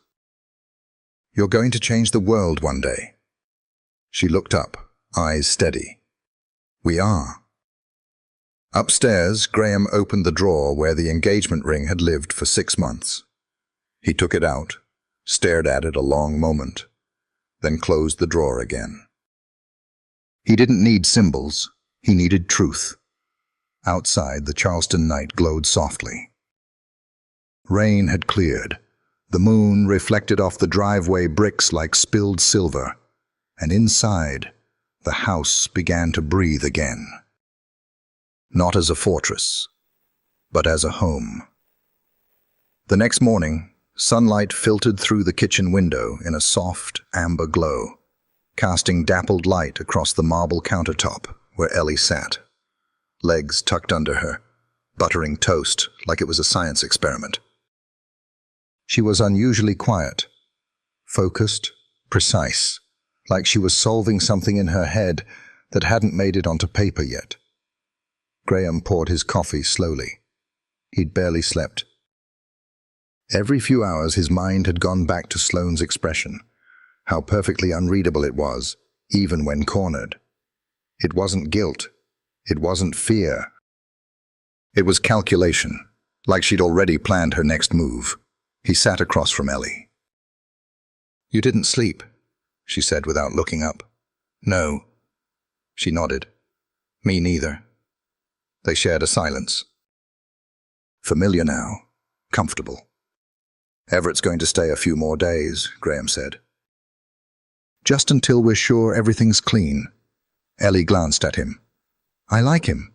"You're going to change the world one day." She looked up, eyes steady. "We are." Upstairs, Graham opened the drawer where the engagement ring had lived for 6 months. He took it out, stared at it a long moment, then closed the drawer again. He didn't need symbols, he needed truth. Outside, the Charleston night glowed softly. Rain had cleared. The moon reflected off the driveway bricks like spilled silver, and inside, the house began to breathe again. Not as a fortress, but as a home. The next morning, sunlight filtered through the kitchen window in a soft, amber glow, casting dappled light across the marble countertop where Ellie sat, legs tucked under her, buttering toast like it was a science experiment. She was unusually quiet, focused, precise, like she was solving something in her head that hadn't made it onto paper yet. Graham poured his coffee slowly. He'd barely slept. Every few hours his mind had gone back to Sloane's expression, how perfectly unreadable it was, even when cornered. It wasn't guilt. It wasn't fear. It was calculation, like she'd already planned her next move. He sat across from Ellie. "You didn't sleep," she said without looking up. "No." She nodded. "Me neither." They shared a silence. Familiar now, comfortable. "Everett's going to stay a few more days," Graham said. "Just until we're sure everything's clean." Ellie glanced at him. "I like him.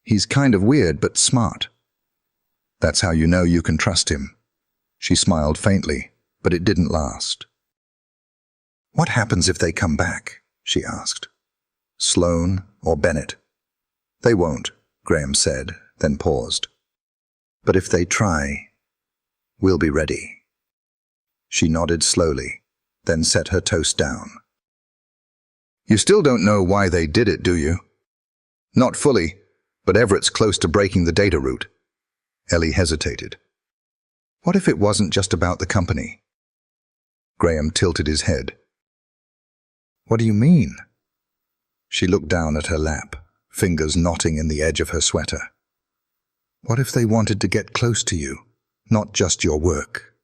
He's kind of weird but smart." "That's how you know you can trust him." She smiled faintly, but it didn't last. "What happens if they come back?" she asked. "Sloane or Bennett?" "They won't," Graham said, then paused. "But if they try, we'll be ready." She nodded slowly, then set her toast down. "You still don't know why they did it, do you?" "Not fully, but Everett's close to breaking the data route." Ellie hesitated. "What if it wasn't just about the company?" Graham tilted his head. "What do you mean?" She looked down at her lap, fingers knotting in the edge of her sweater. "What if they wanted to get close to you, not just your work?"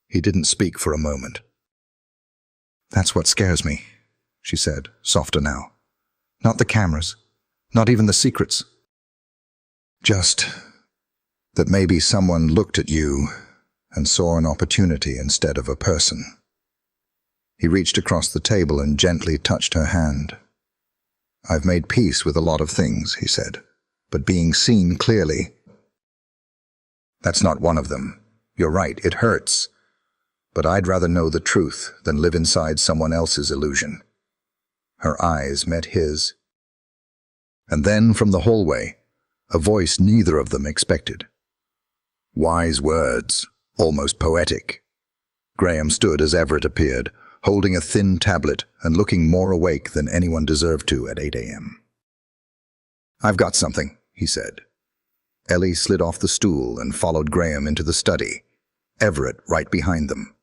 He didn't speak for a moment. "That's what scares me," she said, softer now. "Not the cameras, not even the secrets. Just that maybe someone looked at you and saw an opportunity instead of a person." He reached across the table and gently touched her hand. "I've made peace with a lot of things," he said, "but being seen clearly, that's not one of them. You're right, it hurts. But I'd rather know the truth than live inside someone else's illusion." Her eyes met his. And then from the hallway, a voice neither of them expected. Wise words, almost poetic. Graham stood as Everett appeared, holding a thin tablet and looking more awake than anyone deserved to at 8 a.m. "I've got something," he said. Ellie slid off the stool and followed Graham into the study, Everett right behind them.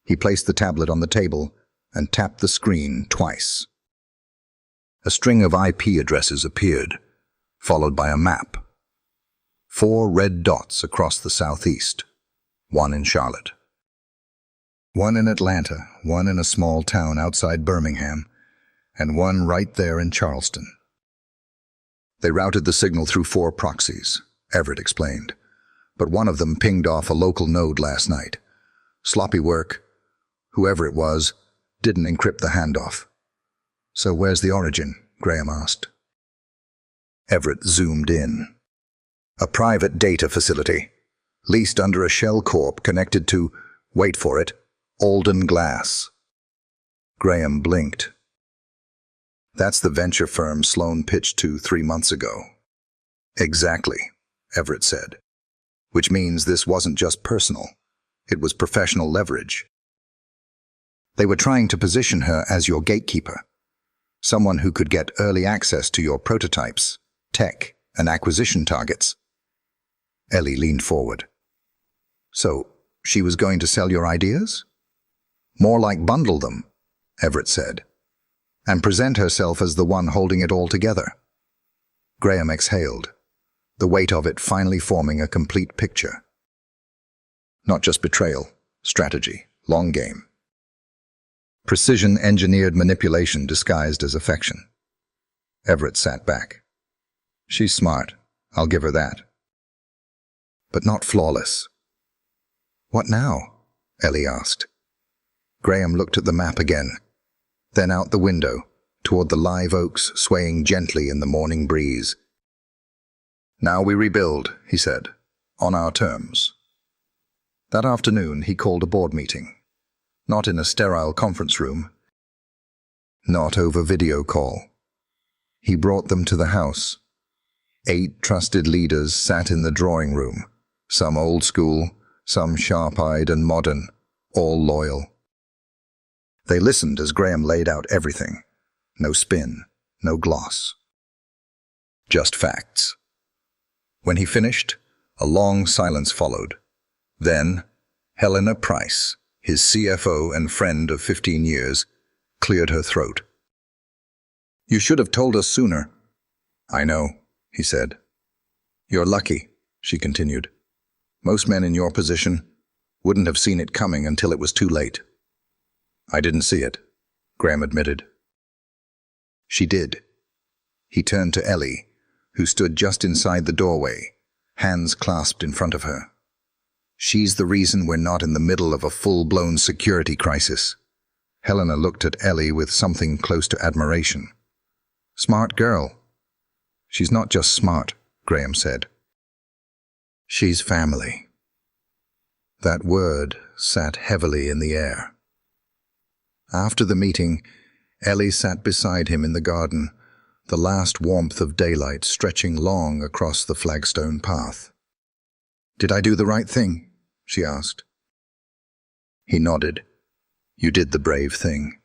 He placed the tablet on the table and tapped the screen twice. A string of IP addresses appeared, followed by a map. 4 red dots across the southeast, 1 in Charlotte. 1 in Atlanta, 1 in a small town outside Birmingham, and 1 right there in Charleston. They routed the signal through 4 proxies, Everett explained. But one of them pinged off a local node last night. Sloppy work. Whoever it was didn't encrypt the handoff. So where's the origin? Graham asked. Everett zoomed in. A private data facility, leased under a shell corp connected to, wait for it, Alden Glass. Graham blinked. That's the venture firm Sloan pitched to 3 months ago. Exactly, Everett said. Which means this wasn't just personal. It was professional leverage. They were trying to position her as your gatekeeper, someone who could get early access to your prototypes, tech, and acquisition targets. Ellie leaned forward. So, she was going to sell your ideas? More like bundle them, Everett said, and present herself as the one holding it all together. Graham exhaled, the weight of it finally forming a complete picture. Not just betrayal, strategy, long game. Precision-engineered manipulation disguised as affection. Everett sat back. She's smart, I'll give her that. But not flawless. What now? Ellie asked. Graham looked at the map again, then out the window, toward the live oaks swaying gently in the morning breeze. Now we rebuild, he said, on our terms. That afternoon he called a board meeting. Not in a sterile conference room. Not over video call. He brought them to the house. 8 trusted leaders sat in the drawing room, some old school, some sharp-eyed and modern, all loyal. They listened as Graham laid out everything. No spin, no gloss. Just facts. When he finished, a long silence followed. Then, Helena Price, his CFO and friend of 15 years, cleared her throat. You should have told us sooner. I know, he said. You're lucky, she continued. Most men in your position wouldn't have seen it coming until it was too late. I didn't see it, Graham admitted. She did. He turned to Ellie, who stood just inside the doorway, hands clasped in front of her. She's the reason we're not in the middle of a full-blown security crisis. Helena looked at Ellie with something close to admiration. Smart girl. She's not just smart, Graham said. She's family. That word sat heavily in the air. After the meeting, Ellie sat beside him in the garden, the last warmth of daylight stretching long across the flagstone path. Did I do the right thing? She asked. He nodded. You did the brave thing.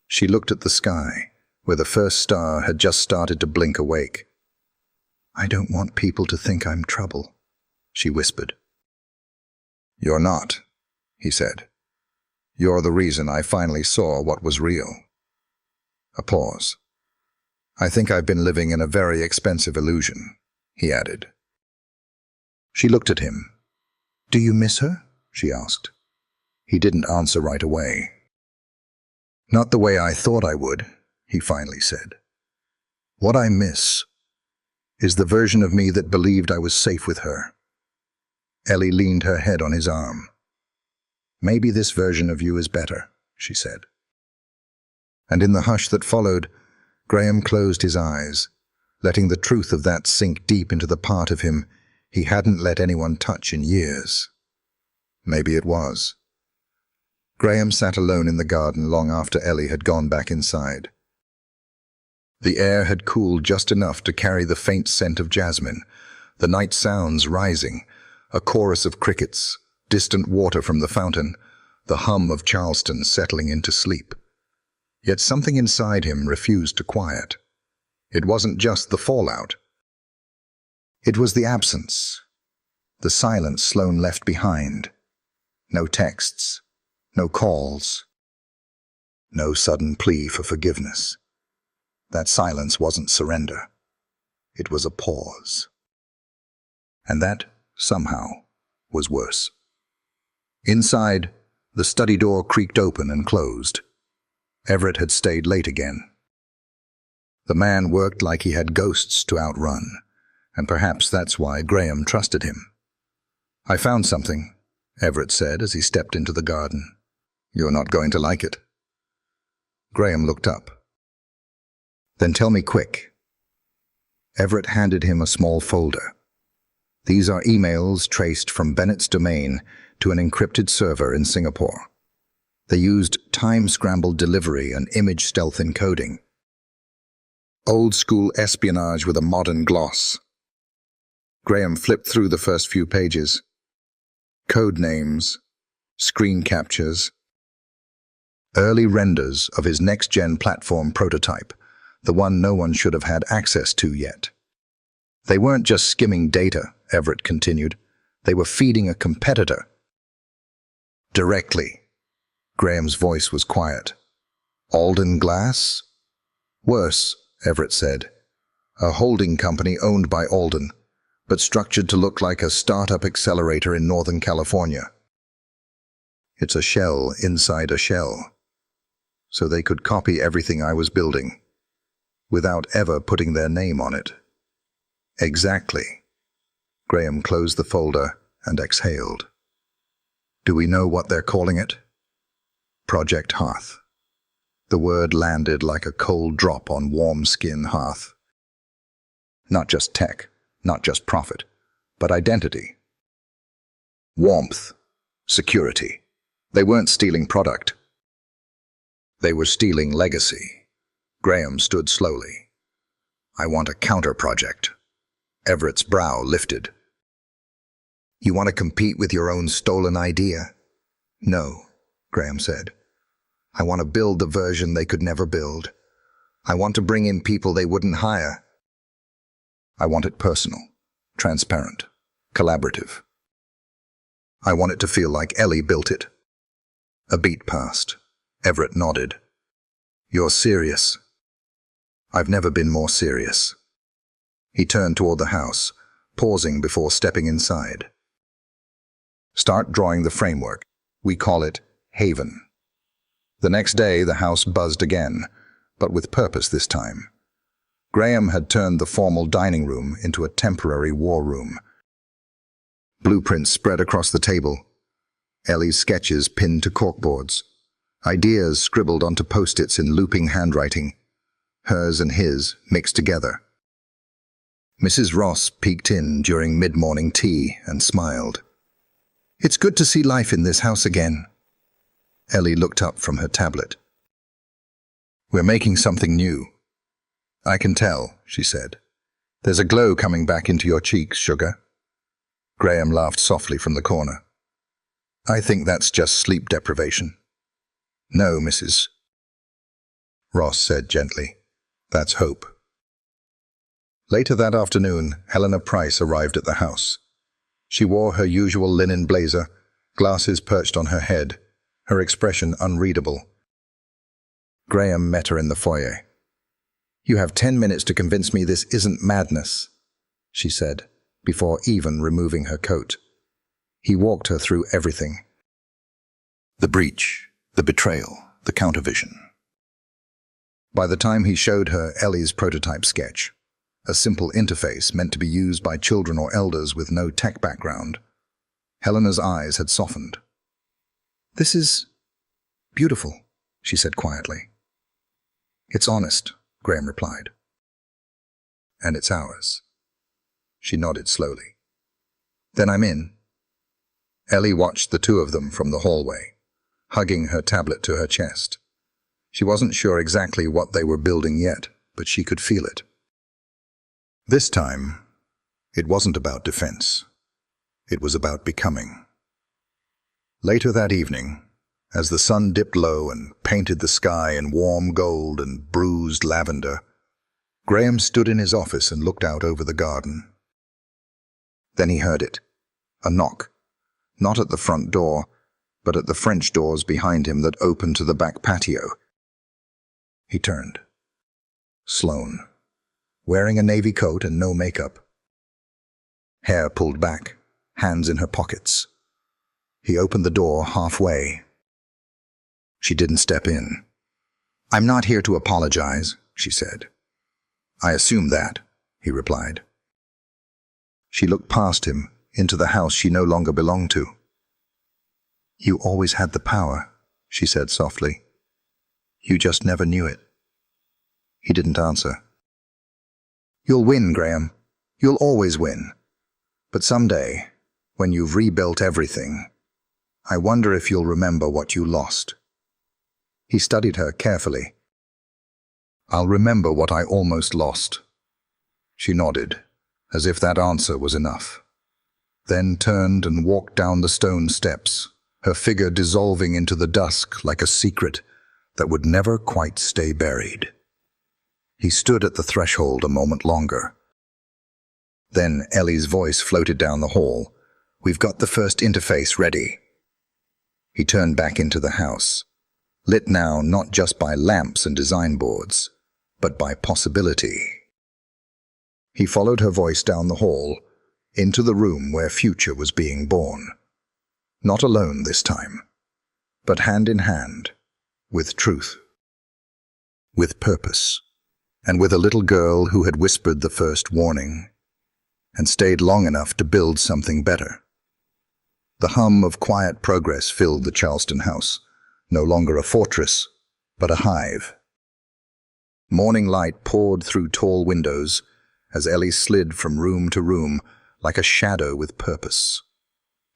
She looked at the sky, where the first star had just started to blink awake. I don't want people to think I'm trouble, she whispered. You're not, he said. You're the reason I finally saw what was real. A pause. I think I've been living in a very expensive illusion, he added. She looked at him. Do you miss her? She asked. He didn't answer right away. Not the way I thought I would, he finally said. What I miss is the version of me that believed I was safe with her. Ellie leaned her head on his arm. Maybe this version of you is better, she said. And in the hush that followed, Graham closed his eyes, letting the truth of that sink deep into the part of him he hadn't let anyone touch in years. Maybe it was. Graham sat alone in the garden long after Ellie had gone back inside. The air had cooled just enough to carry the faint scent of jasmine, the night sounds rising, a chorus of crickets, distant water from the fountain, the hum of Charleston settling into sleep. Yet something inside him refused to quiet. It wasn't just the fallout. It was the absence, the silence Sloan left behind. No texts, no calls, no sudden plea for forgiveness. That silence wasn't surrender. It was a pause. And that, somehow, was worse. Inside, the study door creaked open and closed. Everett had stayed late again. The man worked like he had ghosts to outrun, and perhaps that's why Graham trusted him. "I found something," Everett said as he stepped into the garden. "You're not going to like it." Graham looked up. "Then tell me quick." Everett handed him a small folder. "These are emails traced from Bennett's domain to an encrypted server in Singapore. They used time-scrambled delivery and image stealth encoding. Old-school espionage with a modern gloss." Graham flipped through the first few pages. Code names, screen captures, early renders of his next-gen platform prototype, the one no one should have had access to yet. They weren't just skimming data, Everett continued. They were feeding a competitor. Directly. Graham's voice was quiet. "Alden Glass?" "Worse," Everett said. "A holding company owned by Alden, but structured to look like a startup accelerator in Northern California. It's a shell inside a shell. So they could copy everything I was building, without ever putting their name on it." "Exactly." Graham closed the folder and exhaled. "Do we know what they're calling it?" "Project Hearth." The word landed like a cold drop on warm skin hearth. Not just tech, not just profit, but identity. Warmth, security. They weren't stealing product. They were stealing legacy. Graham stood slowly. "I want a counter-project." Everett's brow lifted. "You want to compete with your own stolen idea?" "No," Graham said. "I want to build the version they could never build. I want to bring in people they wouldn't hire. I want it personal, transparent, collaborative. I want it to feel like Ellie built it." A beat passed. Everett nodded. "You're serious." "I've never been more serious." He turned toward the house, pausing before stepping inside. "Start drawing the framework. We call it Haven." The next day, the house buzzed again, but with purpose this time. Graham had turned the formal dining room into a temporary war room. Blueprints spread across the table, Ellie's sketches pinned to corkboards, ideas scribbled onto post-its in looping handwriting, hers and his mixed together. Mrs. Ross peeked in during mid-morning tea and smiled. "It's good to see life in this house again." Ellie looked up from her tablet. "We're making something new." "I can tell," she said. "There's a glow coming back into your cheeks, sugar." Graham laughed softly from the corner. "I think that's just sleep deprivation." "No, Mrs. Ross said gently. "That's hope." Later that afternoon, Helena Price arrived at the house. She wore her usual linen blazer, glasses perched on her head, her expression unreadable. Graham met her in the foyer. "You have 10 minutes to convince me this isn't madness," she said, before even removing her coat. He walked her through everything. The breach, the betrayal, the countervision. By the time he showed her Ellie's prototype sketch, a simple interface meant to be used by children or elders with no tech background, Helena's eyes had softened. "This is beautiful," she said quietly. "It's honest," Graham replied. "And it's ours." She nodded slowly. "Then I'm in." Ellie watched the two of them from the hallway, hugging her tablet to her chest. She wasn't sure exactly what they were building yet, but she could feel it. This time, it wasn't about defense. It was about becoming. Later that evening, as the sun dipped low and painted the sky in warm gold and bruised lavender, Graham stood in his office and looked out over the garden. Then he heard it, a knock, not at the front door, but at the French doors behind him that opened to the back patio. He turned. Sloane, wearing a navy coat and no makeup. Hair pulled back, hands in her pockets. He opened the door halfway. She didn't step in. "I'm not here to apologize," she said. I assume that, he replied. She looked past him, into the house she no longer belonged to. You always had the power, she said softly. You just never knew it. He didn't answer. You'll win, Graham. You'll always win. But someday, when you've rebuilt everything, I wonder if you'll remember what you lost. He studied her carefully. I'll remember what I almost lost. She nodded, as if that answer was enough, then turned and walked down the stone steps, her figure dissolving into the dusk like a secret that would never quite stay buried. He stood at the threshold a moment longer. Then Ellie's voice floated down the hall. We've got the first interface ready. He turned back into the house, lit now not just by lamps and design boards, but by possibility. He followed her voice down the hall, into the room where future was being born. Not alone this time, but hand in hand, with truth, with purpose, and with a little girl who had whispered the first warning, and stayed long enough to build something better. The hum of quiet progress filled the Charleston house, no longer a fortress, but a hive. Morning light poured through tall windows as Ellie slid from room to room like a shadow with purpose,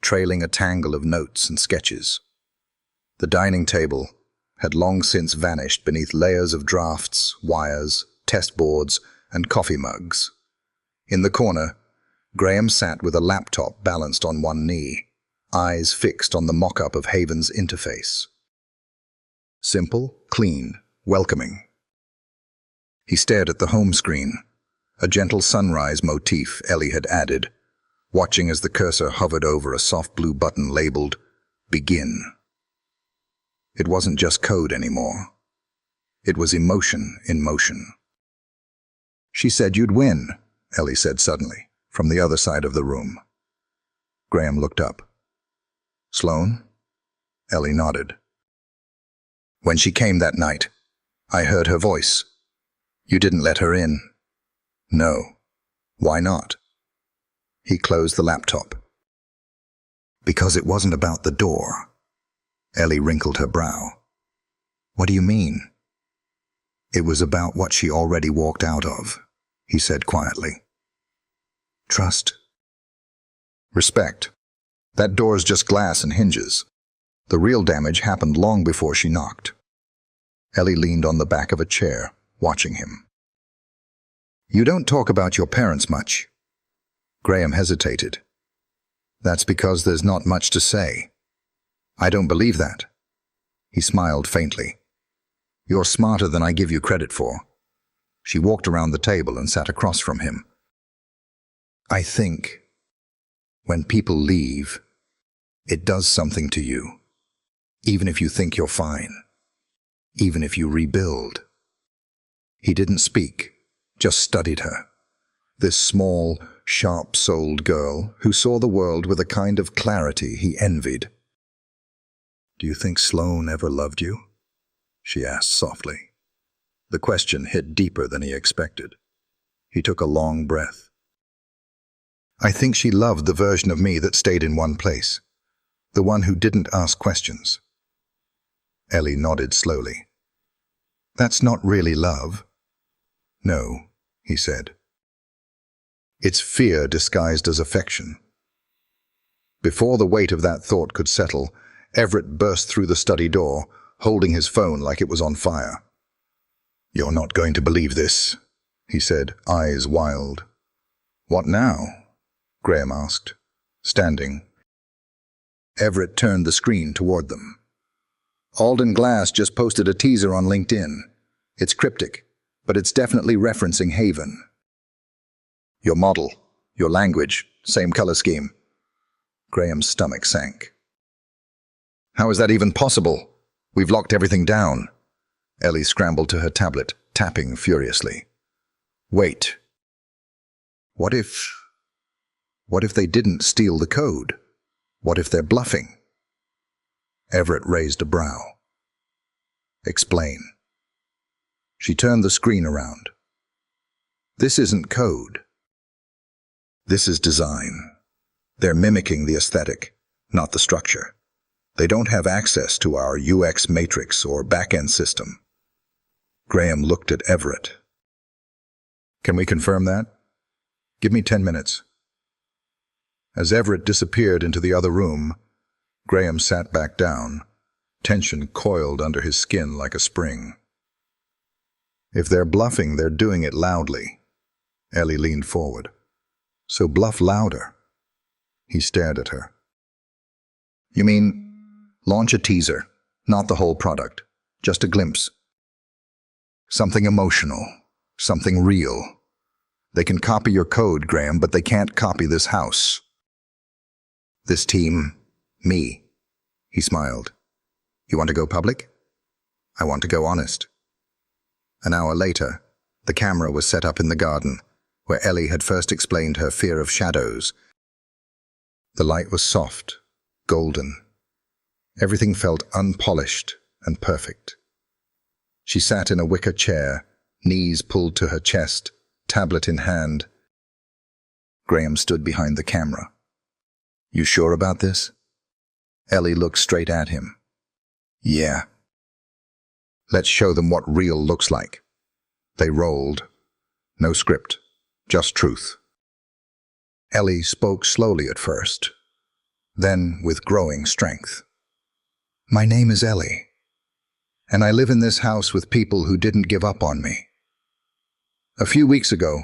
trailing a tangle of notes and sketches. The dining table had long since vanished beneath layers of drafts, wires, test boards, and coffee mugs. In the corner, Graham sat with a laptop balanced on one knee, eyes fixed on the mock-up of Haven's interface. Simple, clean, welcoming. He stared at the home screen, a gentle sunrise motif Ellie had added, watching as the cursor hovered over a soft blue button labeled Begin. It wasn't just code anymore. It was emotion in motion. She said you'd win, Ellie said suddenly, from the other side of the room. Graham looked up. Sloan? Ellie nodded. When she came that night, I heard her voice. You didn't let her in. No. Why not? He closed the laptop. Because it wasn't about the door. Ellie wrinkled her brow. What do you mean? It was about what she already walked out of, he said quietly. Trust. Respect. That door's just glass and hinges. The real damage happened long before she knocked. Ellie leaned on the back of a chair, watching him. You don't talk about your parents much. Graham hesitated. That's because there's not much to say. I don't believe that. He smiled faintly. You're smarter than I give you credit for. She walked around the table and sat across from him. I think when people leave, it does something to you. Even if you think you're fine. Even if you rebuild. He didn't speak, just studied her. This small, sharp-souled girl who saw the world with a kind of clarity he envied. Do you think Sloan ever loved you? She asked softly. The question hit deeper than he expected. He took a long breath. I think she loved the version of me that stayed in one place. The one who didn't ask questions. Ellie nodded slowly. That's not really love. No, he said. It's fear disguised as affection. Before the weight of that thought could settle, Everett burst through the study door, holding his phone like it was on fire. You're not going to believe this, he said, eyes wild. What now? Graham asked, standing. Everett turned the screen toward them. Alden Glass just posted a teaser on LinkedIn. It's cryptic, but it's definitely referencing Haven. Your model, your language, same color scheme. Graham's stomach sank. How is that even possible? We've locked everything down. Ellie scrambled to her tablet, tapping furiously. Wait. What if they didn't steal the code? What if they're bluffing? Everett raised a brow. Explain. She turned the screen around. This isn't code. This is design. They're mimicking the aesthetic, not the structure. They don't have access to our UX matrix or back-end system. Graham looked at Everett. Can we confirm that? Give me 10 minutes. As Everett disappeared into the other room, Graham sat back down, tension coiled under his skin like a spring. If they're bluffing, they're doing it loudly. Ellie leaned forward. So bluff louder. He stared at her. You mean, launch a teaser, not the whole product, just a glimpse. Something emotional, something real. They can copy your code, Graham, but they can't copy this house. This team, me. He smiled. You want to go public? I want to go honest. An hour later, the camera was set up in the garden, where Ellie had first explained her fear of shadows. The light was soft, golden. Everything felt unpolished and perfect. She sat in a wicker chair, knees pulled to her chest, tablet in hand. Graham stood behind the camera. You sure about this? Ellie looked straight at him. Yeah. Let's show them what real looks like. They rolled. No script, just truth. Ellie spoke slowly at first, then with growing strength. My name is Ellie, and I live in this house with people who didn't give up on me. A few weeks ago,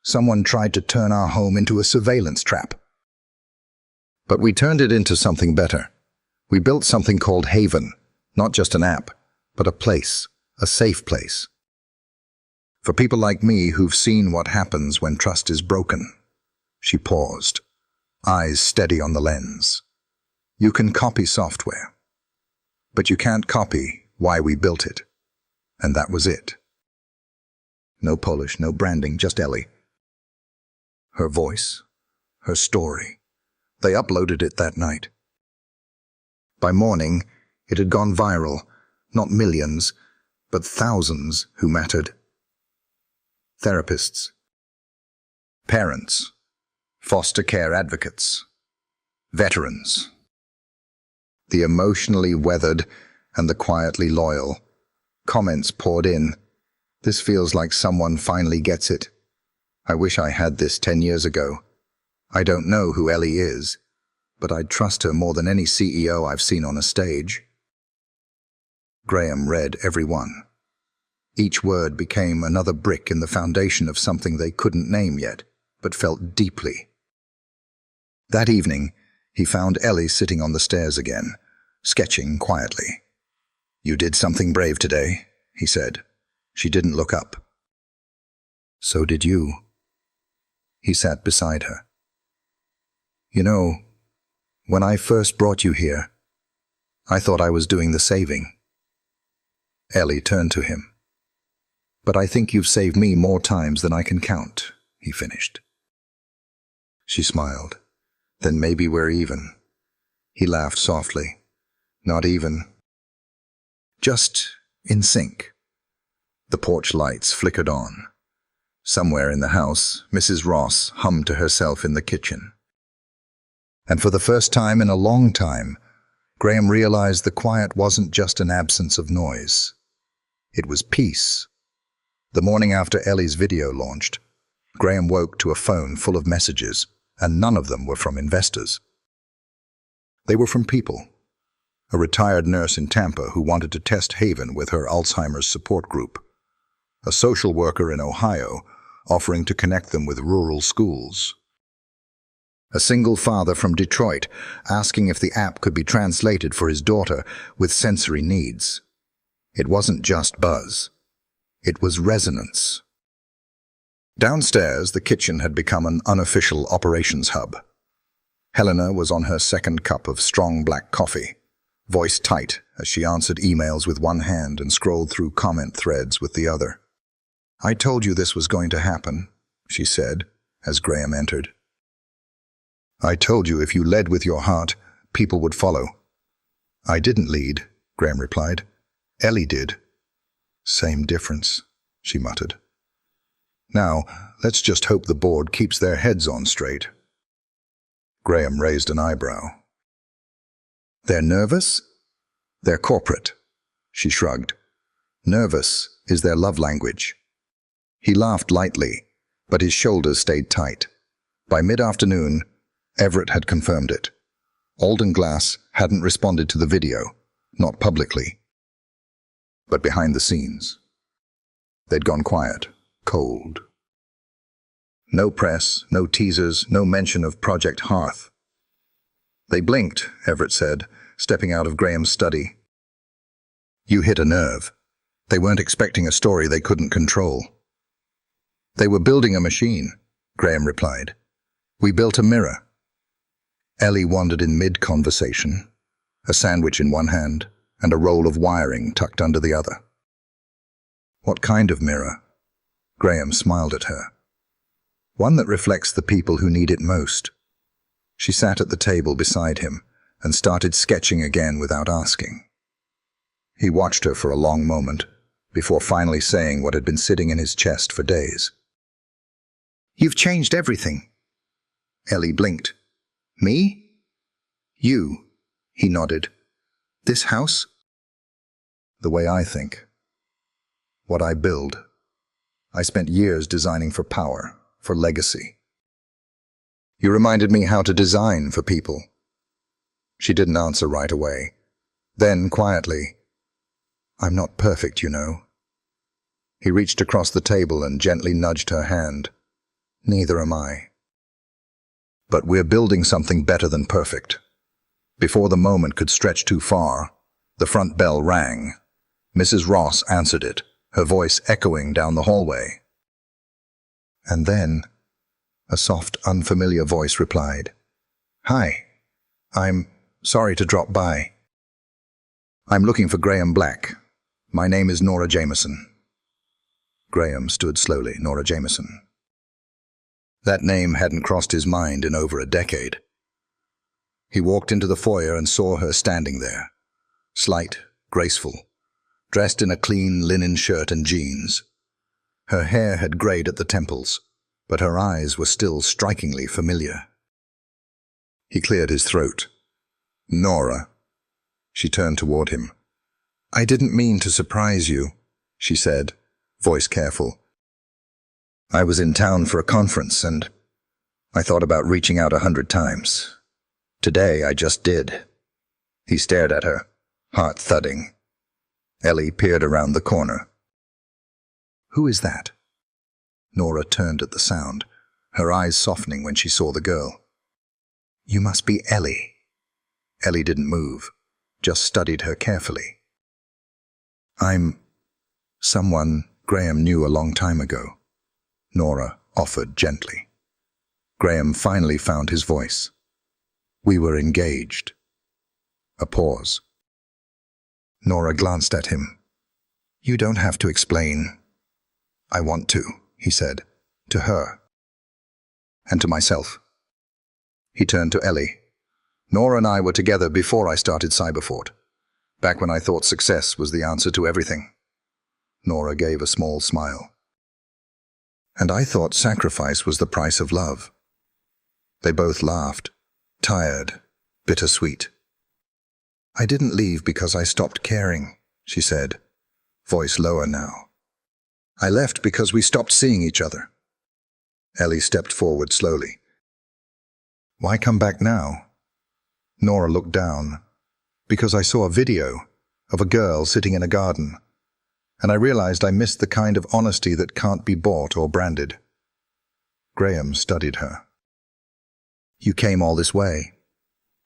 someone tried to turn our home into a surveillance trap. But we turned it into something better. We built something called Haven, not just an app, but a place, a safe place. For people like me who've seen what happens when trust is broken. She paused, eyes steady on the lens. You can copy software, but you can't copy why we built it. And that was it. No polish, no branding, just Ellie. Her voice, her story. They uploaded it that night. By morning, it had gone viral, not millions, but thousands who mattered. Therapists, parents, foster care advocates, veterans. The emotionally weathered and the quietly loyal. Comments poured in. This feels like someone finally gets it. I wish I had this 10 years ago. I don't know who Ellie is, but I'd trust her more than any CEO I've seen on a stage. Graham read every one. Each word became another brick in the foundation of something they couldn't name yet, but felt deeply. That evening, he found Ellie sitting on the stairs again, sketching quietly. You did something brave today, he said. She didn't look up. So did you. He sat beside her. You know, when I first brought you here, I thought I was doing the saving. Ellie turned to him. But I think you've saved me more times than I can count, he finished. She smiled. Then maybe we're even. He laughed softly. Not even. Just in sync. The porch lights flickered on. Somewhere in the house, Mrs. Ross hummed to herself in the kitchen. And for the first time in a long time, Graham realized the quiet wasn't just an absence of noise. It was peace. The morning after Ellie's video launched, Graham woke to a phone full of messages, and none of them were from investors. They were from people. A retired nurse in Tampa who wanted to test Haven with her Alzheimer's support group. A social worker in Ohio offering to connect them with rural schools. A single father from Detroit asking if the app could be translated for his daughter with sensory needs. It wasn't just buzz. It was resonance. Downstairs, the kitchen had become an unofficial operations hub. Helena was on her second cup of strong black coffee, voice tight as she answered emails with one hand and scrolled through comment threads with the other. I told you this was going to happen, she said, as Graham entered. I told you if you led with your heart, people would follow. I didn't lead, Graham replied. Ellie did. Same difference, she muttered. Now, let's just hope the board keeps their heads on straight. Graham raised an eyebrow. They're nervous? They're corporate. She shrugged. Nervous is their love language. He laughed lightly, but his shoulders stayed tight. By mid-afternoon, Everett had confirmed it. Alden Glass hadn't responded to the video, not publicly, but behind the scenes. They'd gone quiet, cold. No press, no teasers, no mention of Project Hearth. They blinked, Everett said, stepping out of Graham's study. You hit a nerve. They weren't expecting a story they couldn't control. They were building a machine, Graham replied. We built a mirror. Ellie wandered in mid-conversation, a sandwich in one hand and a roll of wiring tucked under the other. What kind of mirror? Graham smiled at her. One that reflects the people who need it most. She sat at the table beside him and started sketching again without asking. He watched her for a long moment before finally saying what had been sitting in his chest for days. You've changed everything. Ellie blinked. Me? You, he nodded. This house? The way I think. What I build. I spent years designing for power, for legacy. You reminded me how to design for people. She didn't answer right away. Then, quietly, I'm not perfect, you know. He reached across the table and gently nudged her hand. Neither am I. But we're building something better than perfect. Before the moment could stretch too far, the front bell rang. Mrs. Ross answered it, her voice echoing down the hallway. And then, a soft, unfamiliar voice replied, Hi, I'm sorry to drop by. I'm looking for Graham Black. My name is Nora Jameson. Graham stood slowly. Nora Jameson. That name hadn't crossed his mind in over a decade. He walked into the foyer and saw her standing there, slight, graceful, dressed in a clean linen shirt and jeans. Her hair had grayed at the temples, but her eyes were still strikingly familiar. He cleared his throat. Nora. She turned toward him. I didn't mean to surprise you, she said, voice careful. I was in town for a conference, and I thought about reaching out 100 times. Today I just did. He stared at her, heart thudding. Ellie peered around the corner. Who is that? Nora turned at the sound, her eyes softening when she saw the girl. You must be Ellie. Ellie didn't move, just studied her carefully. I'm someone Graham knew a long time ago, Nora offered gently. Graham finally found his voice. We were engaged. A pause. Nora glanced at him. You don't have to explain. I want to, he said, to her. And to myself. He turned to Ellie. Nora and I were together before I started Cyberfort, back when I thought success was the answer to everything. Nora gave a small smile. And I thought sacrifice was the price of love. They both laughed, tired, bittersweet. I didn't leave because I stopped caring, she said, voice lower now. I left because we stopped seeing each other. Ellie stepped forward slowly. Why come back now? Nora looked down. Because I saw a video of a girl sitting in a garden, and I realized I missed the kind of honesty that can't be bought or branded. Graham studied her. You came all this way,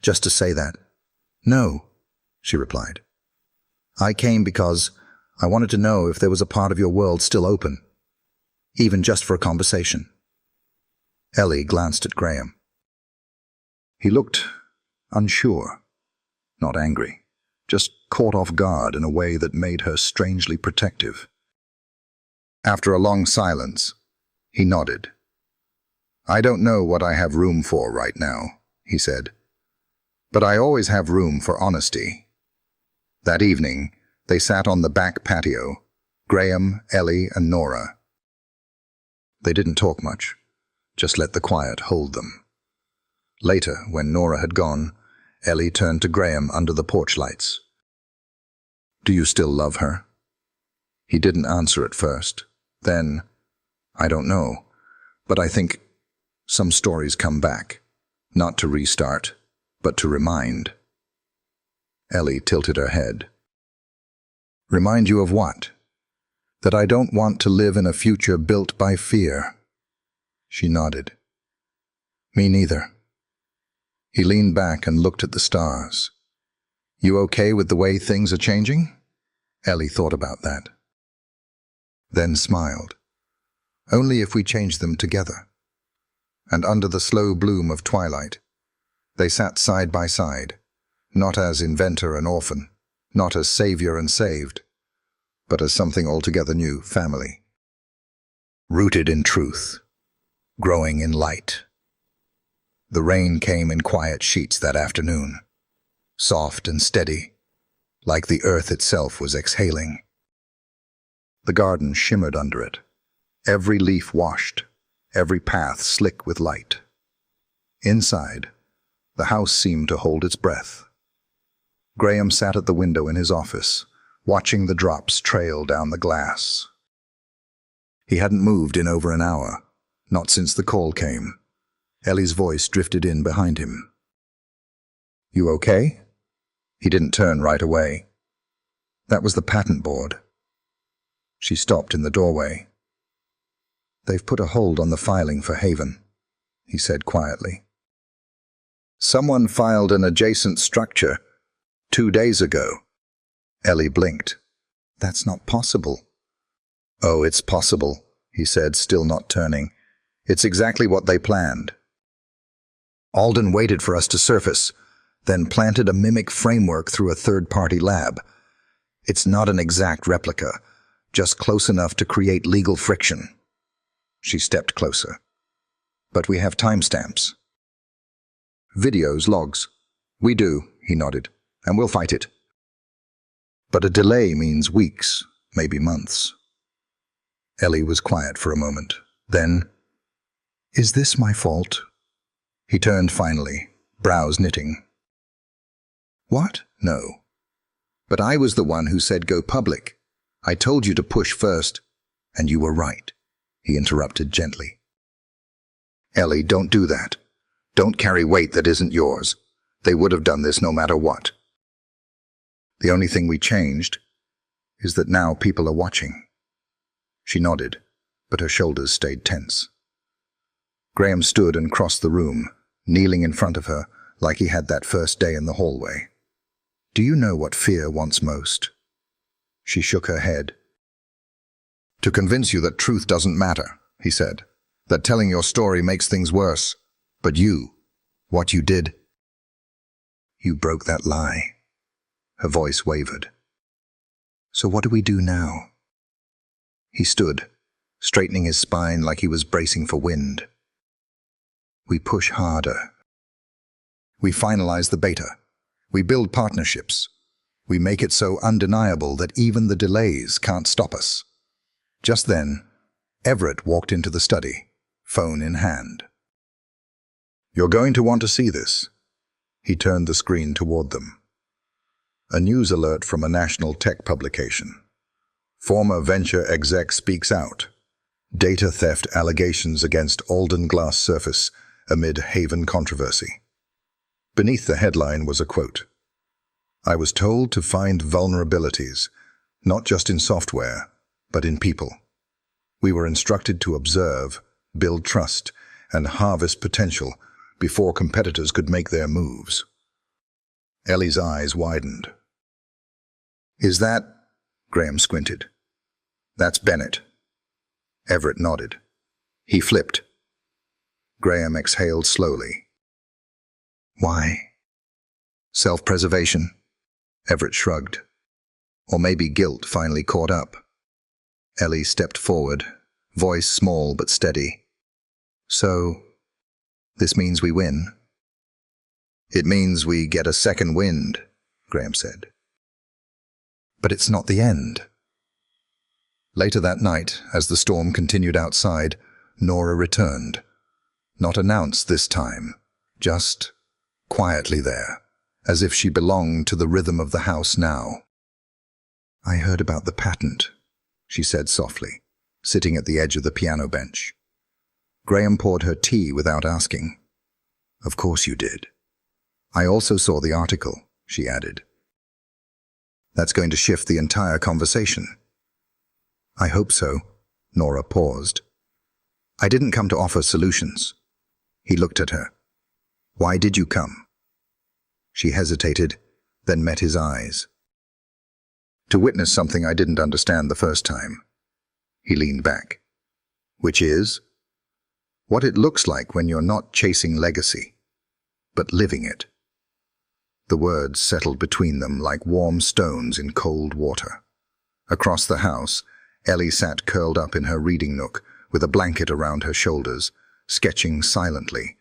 just to say that? No, she replied. I came because I wanted to know if there was a part of your world still open, even just for a conversation. Ellie glanced at Graham. He looked unsure, not angry, just caught off guard in a way that made her strangely protective. After a long silence, he nodded. I don't know what I have room for right now, he said, but I always have room for honesty. That evening, they sat on the back patio, Graham, Ellie, and Nora. They didn't talk much, just let the quiet hold them. Later, when Nora had gone, Ellie turned to Graham under the porch lights. "Do you still love her?" He didn't answer at first. Then, "I don't know, but I think some stories come back, not to restart, but to remind." Ellie tilted her head. "Remind you of what?" "That I don't want to live in a future built by fear." She nodded. "Me neither." He leaned back and looked at the stars. "You okay with the way things are changing?" Ellie thought about that. Then smiled. "Only if we change them together." And under the slow bloom of twilight, they sat side by side, not as inventor and orphan, not as savior and saved, but as something altogether new, family. Rooted in truth, growing in light. The rain came in quiet sheets that afternoon, soft and steady, like the earth itself was exhaling. The garden shimmered under it, every leaf washed, every path slick with light. Inside, the house seemed to hold its breath. Graham sat at the window in his office, watching the drops trail down the glass. He hadn't moved in over an hour, not since the call came. Ellie's voice drifted in behind him. "You okay?" He didn't turn right away. "That was the patent board." She stopped in the doorway. "They've put a hold on the filing for Haven," he said quietly. "Someone filed an adjacent structure 2 days ago." Ellie blinked. "That's not possible." "Oh, it's possible," he said, still not turning. "It's exactly what they planned. Alden waited for us to surface, then planted a mimic framework through a third-party lab. It's not an exact replica, just close enough to create legal friction." She stepped closer. "But we have timestamps." "Videos, logs." "We do," he nodded, "and we'll fight it. But a delay means weeks, maybe months." Ellie was quiet for a moment. Then, "Is this my fault?" He turned finally, brows knitting. "What? No. But I was the one who said go public. I told you to push first, and you were right," he interrupted gently. "Ellie, don't do that. Don't carry weight that isn't yours. They would have done this no matter what. The only thing we changed is that now people are watching." She nodded, but her shoulders stayed tense. Graham stood and crossed the room, kneeling in front of her like he had that first day in the hallway. "Do you know what fear wants most?" She shook her head. "To convince you that truth doesn't matter," he said, "that telling your story makes things worse. But you, what you did, you broke that lie." Her voice wavered. "So what do we do now?" He stood, straightening his spine like he was bracing for wind. "We push harder. We finalize the beta. We build partnerships. We make it so undeniable that even the delays can't stop us." Just then, Everett walked into the study, phone in hand. "You're going to want to see this." He turned the screen toward them. A news alert from a national tech publication. Former venture exec speaks out. Data theft allegations against Alden Glass Surface amid Haven controversy. Beneath the headline was a quote. "I was told to find vulnerabilities, not just in software, but in people. We were instructed to observe, build trust, and harvest potential before competitors could make their moves." Ellie's eyes widened. "Is that—" Graham squinted. "That's Bennett." Everett nodded. He flipped. Graham exhaled slowly. "Why?" "Self-preservation." Everett shrugged. "Or maybe guilt finally caught up." Ellie stepped forward, voice small but steady. "So, this means we win?" "It means we get a second wind," Graham said. "But it's not the end." Later that night, as the storm continued outside, Nora returned. Not announced this time, just quietly there, as if she belonged to the rhythm of the house now. "I heard about the patent," she said softly, sitting at the edge of the piano bench. Graham poured her tea without asking. "Of course you did. I also saw the article," she added. "That's going to shift the entire conversation." "I hope so." Nora paused. "I didn't come to offer solutions." He looked at her. "Why did you come?" She hesitated, then met his eyes. "To witness something I didn't understand the first time." He leaned back. "Which is?" "What it looks like when you're not chasing legacy, but living it." The words settled between them like warm stones in cold water. Across the house, Ellie sat curled up in her reading nook with a blanket around her shoulders, sketching silently.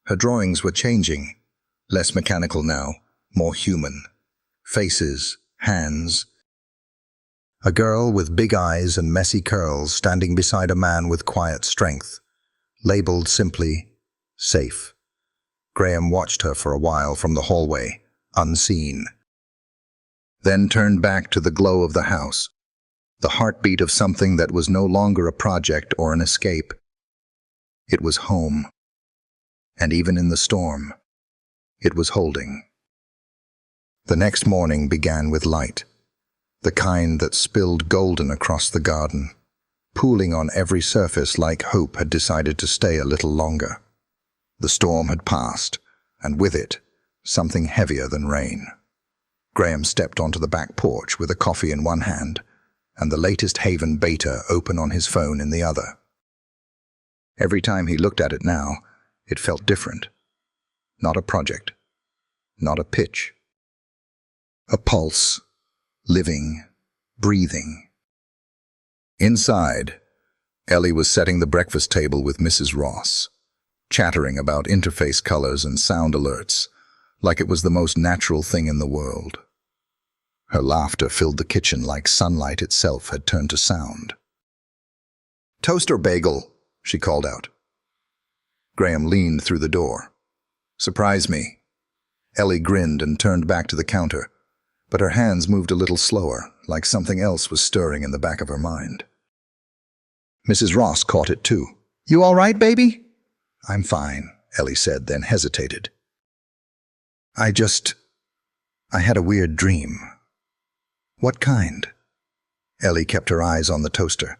Her drawings were changing, less mechanical now, more human. Faces, hands. A girl with big eyes and messy curls standing beside a man with quiet strength, labeled simply, safe. Graham watched her for a while from the hallway, unseen. Then turned back to the glow of the house, the heartbeat of something that was no longer a project or an escape. It was home. And even in the storm, it was holding. The next morning began with light, the kind that spilled golden across the garden, pooling on every surface like hope had decided to stay a little longer. The storm had passed, and with it, something heavier than rain. Graham stepped onto the back porch with a coffee in one hand and the latest Haven beta open on his phone in the other. Every time he looked at it now, it felt different. Not a project, not a pitch. A pulse, living, breathing. Inside, Ellie was setting the breakfast table with Mrs. Ross, chattering about interface colors and sound alerts, like it was the most natural thing in the world. Her laughter filled the kitchen like sunlight itself had turned to sound. "Toast or bagel?" she called out. Graham leaned through the door. "Surprise me." Ellie grinned and turned back to the counter, but her hands moved a little slower, like something else was stirring in the back of her mind. Mrs. Ross caught it too. "You all right, baby?" "I'm fine," Ellie said, then hesitated. I had a weird dream." "What kind?" Ellie kept her eyes on the toaster.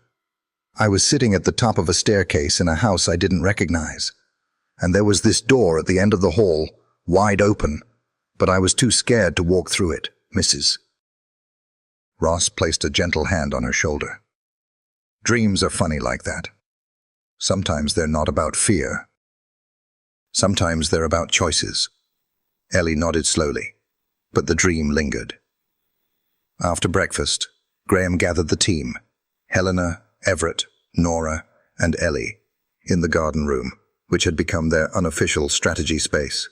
"I was sitting at the top of a staircase in a house I didn't recognize, and there was this door at the end of the hall, wide open, but I was too scared to walk through it, Mrs." Ross placed a gentle hand on her shoulder. "Dreams are funny like that. Sometimes they're not about fear. Sometimes they're about choices." Ellie nodded slowly, but the dream lingered. After breakfast, Graham gathered the team, Helena, Everett, Nora, and Ellie, in the garden room, which had become their unofficial strategy space.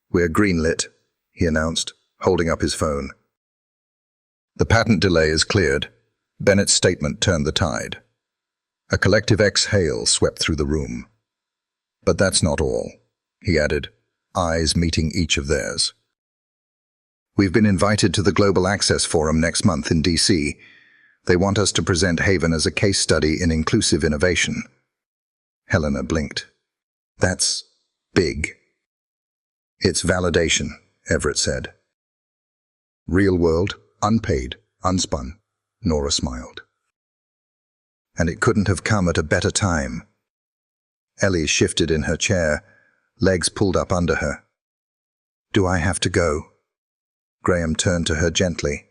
"We're greenlit," he announced, holding up his phone. "The patent delay is cleared." Bennett's statement turned the tide. A collective exhale swept through the room. "But that's not all," he added, eyes meeting each of theirs. "We've been invited to the Global Access Forum next month in D.C. They want us to present Haven as a case study in inclusive innovation." Helena blinked. "That's big." "It's validation," Everett said. "Real world, unpaid, unspun," Nora smiled. "And it couldn't have come at a better time." Ellie shifted in her chair, legs pulled up under her. "Do I have to go?" Graham turned to her gently.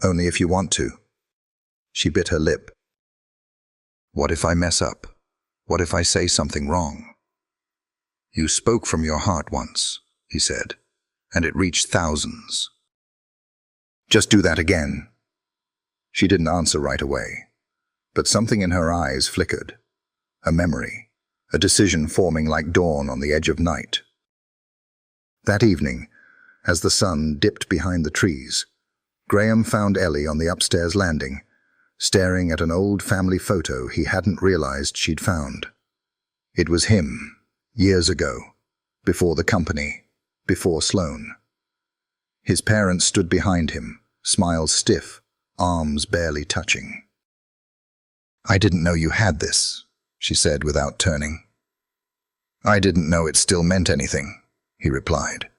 "Only if you want to." She bit her lip. "What if I mess up? What if I say something wrong?" "You spoke from your heart once," he said, "and it reached thousands. Just do that again." She didn't answer right away, but something in her eyes flickered. A memory, a decision forming like dawn on the edge of night. That evening, as the sun dipped behind the trees, Graham found Ellie on the upstairs landing, staring at an old family photo he hadn't realized she'd found. It was him, years ago, before the company, before Sloan. His parents stood behind him, smiles stiff, arms barely touching. "I didn't know you had this," she said without turning. "I didn't know it still meant anything," he replied.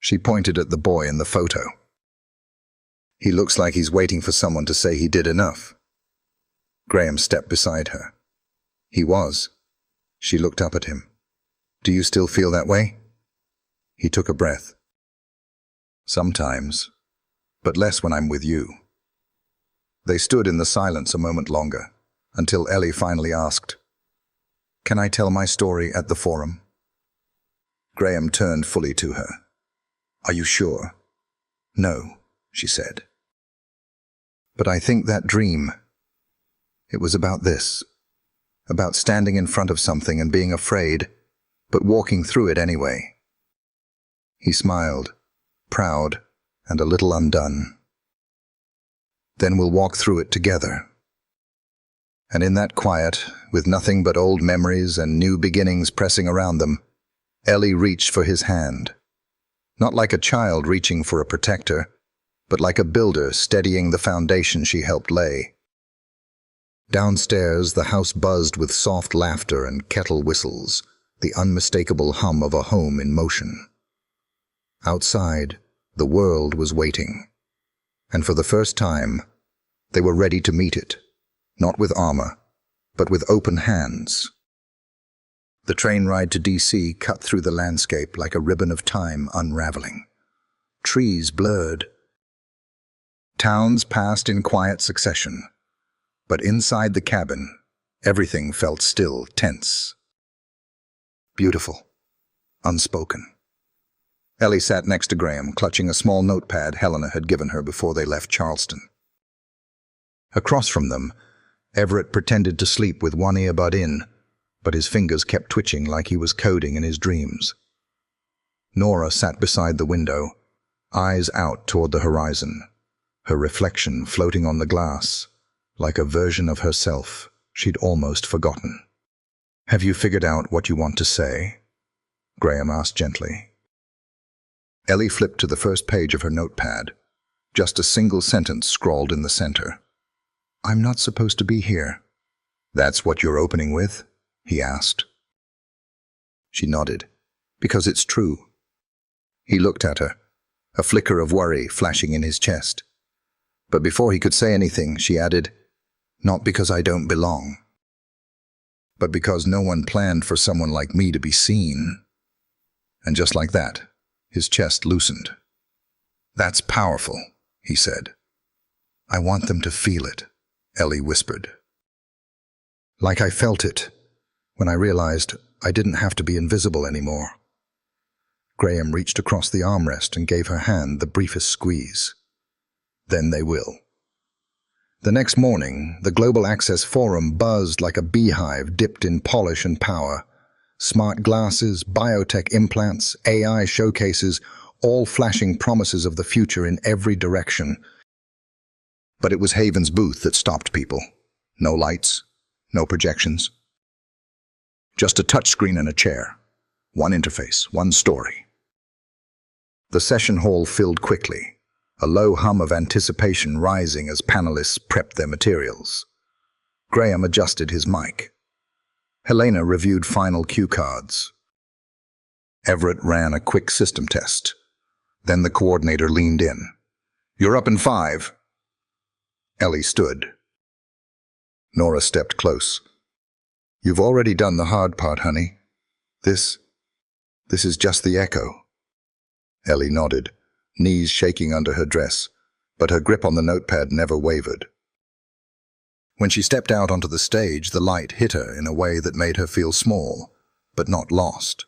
She pointed at the boy in the photo. "He looks like he's waiting for someone to say he did enough." Graham stepped beside her. He was. She looked up at him. "Do you still feel that way?" He took a breath. "Sometimes, but less when I'm with you." They stood in the silence a moment longer, until Ellie finally asked, "Can I tell my story at the forum?" Graham turned fully to her. "Are you sure?" "No," she said. "But I think that dream, it was about this, about standing in front of something and being afraid, but walking through it anyway." He smiled, proud and a little undone. "Then we'll walk through it together." And in that quiet, with nothing but old memories and new beginnings pressing around them, Ellie reached for his hand. Not like a child reaching for a protector, but like a builder steadying the foundation she helped lay. Downstairs, the house buzzed with soft laughter and kettle whistles, the unmistakable hum of a home in motion. Outside, the world was waiting. And for the first time, they were ready to meet it, not with armor, but with open hands. The train ride to D.C. cut through the landscape like a ribbon of time unraveling. Trees blurred. Towns passed in quiet succession, but inside the cabin, everything felt still, tense. Beautiful, unspoken. Ellie sat next to Graham, clutching a small notepad Helena had given her before they left Charleston. Across from them, Everett pretended to sleep with one earbud in, but his fingers kept twitching like he was coding in his dreams. Nora sat beside the window, eyes out toward the horizon, her reflection floating on the glass, like a version of herself she'd almost forgotten. "Have you figured out what you want to say?" Graham asked gently. Ellie flipped to the first page of her notepad, just a single sentence scrawled in the center. "I'm not supposed to be here." "That's what you're opening with?" he asked. She nodded. "Because it's true." He looked at her, a flicker of worry flashing in his chest. But before he could say anything, she added, "Not because I don't belong, but because no one planned for someone like me to be seen." And just like that, his chest loosened. "That's powerful," he said. "I want them to feel it," Ellie whispered. "Like I felt it, when I realized I didn't have to be invisible anymore." Graham reached across the armrest and gave her hand the briefest squeeze. "Then they will." The next morning, the Global Access Forum buzzed like a beehive dipped in polish and power. Smart glasses, biotech implants, AI showcases, all flashing promises of the future in every direction. But it was Haven's booth that stopped people. No lights, no projections. Just a touchscreen and a chair. One interface, one story. The session hall filled quickly, a low hum of anticipation rising as panelists prepped their materials. Graham adjusted his mic. Helena reviewed final cue cards. Everett ran a quick system test. Then the coordinator leaned in. "You're up in 5. Ellie stood. Nora stepped close. "You've already done the hard part, honey. This is just the echo." Ellie nodded, knees shaking under her dress, but her grip on the notepad never wavered. When she stepped out onto the stage, the light hit her in a way that made her feel small, but not lost.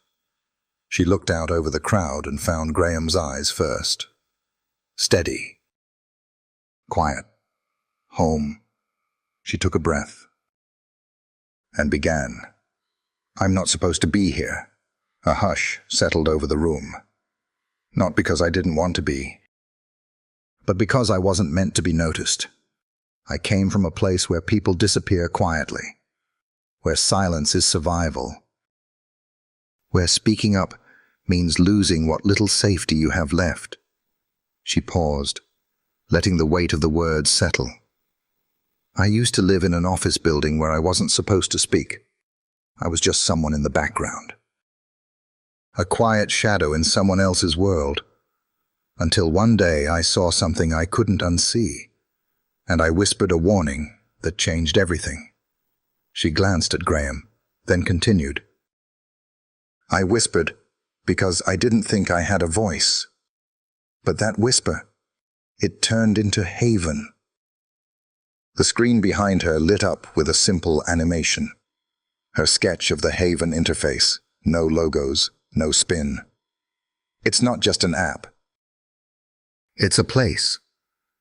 She looked out over the crowd and found Graham's eyes first. Steady. Quiet. Home. She took a breath. And began. "I'm not supposed to be here." A hush settled over the room. Not because I didn't want to be, but because I wasn't meant to be noticed. I came from a place where people disappear quietly, where silence is survival, where speaking up means losing what little safety you have left. She paused, letting the weight of the words settle. I used to live in an office building where I wasn't supposed to speak. I was just someone in the background. A quiet shadow in someone else's world. Until one day I saw something I couldn't unsee, and I whispered a warning that changed everything. She glanced at Graham, then continued. I whispered because I didn't think I had a voice. But that whisper, it turned into Haven. The screen behind her lit up with a simple animation. Her sketch of the Haven interface, no logos, no spin. It's not just an app. It's a place,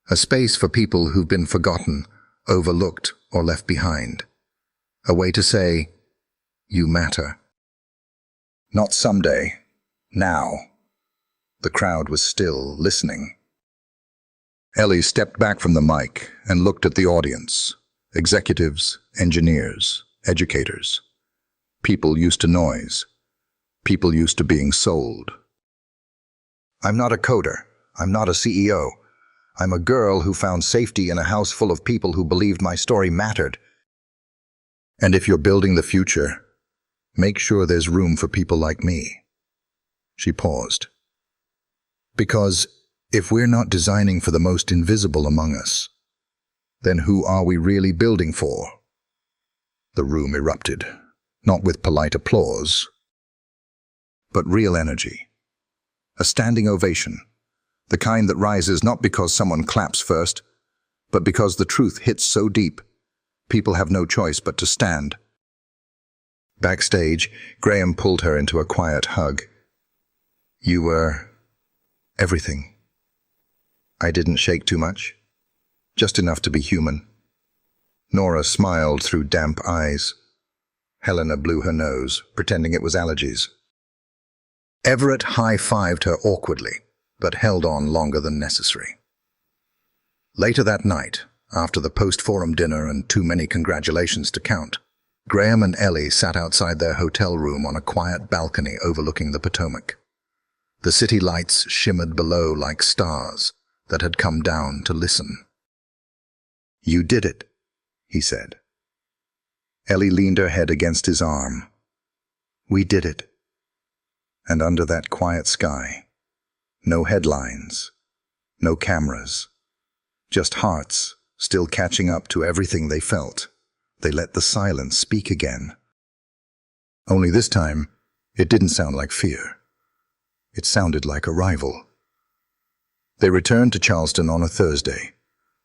a space for people who've been forgotten, overlooked, or left behind. A way to say, you matter. Not someday, now. The crowd was still listening. Ellie stepped back from the mic and looked at the audience. Executives, engineers, educators. People used to noise. People used to being sold. I'm not a coder. I'm not a CEO. I'm a girl who found safety in a house full of people who believed my story mattered. And if you're building the future, make sure there's room for people like me. She paused. Because if we're not designing for the most invisible among us, then who are we really building for? The room erupted, not with polite applause, but real energy. A standing ovation, the kind that rises not because someone claps first, but because the truth hits so deep, people have no choice but to stand. Backstage, Graham pulled her into a quiet hug. You were everything. I didn't shake too much, just enough to be human. Nora smiled through damp eyes. Helena blew her nose, pretending it was allergies. Everett high-fived her awkwardly, but held on longer than necessary. Later that night, after the post-forum dinner and too many congratulations to count, Graham and Ellie sat outside their hotel room on a quiet balcony overlooking the Potomac. The city lights shimmered below like stars that had come down to listen. You did it, he said. Ellie leaned her head against his arm. We did it. And under that quiet sky, no headlines, no cameras, just hearts still catching up to everything they felt. They let the silence speak again. Only this time, it didn't sound like fear. It sounded like arrival. They returned to Charleston on a Thursday,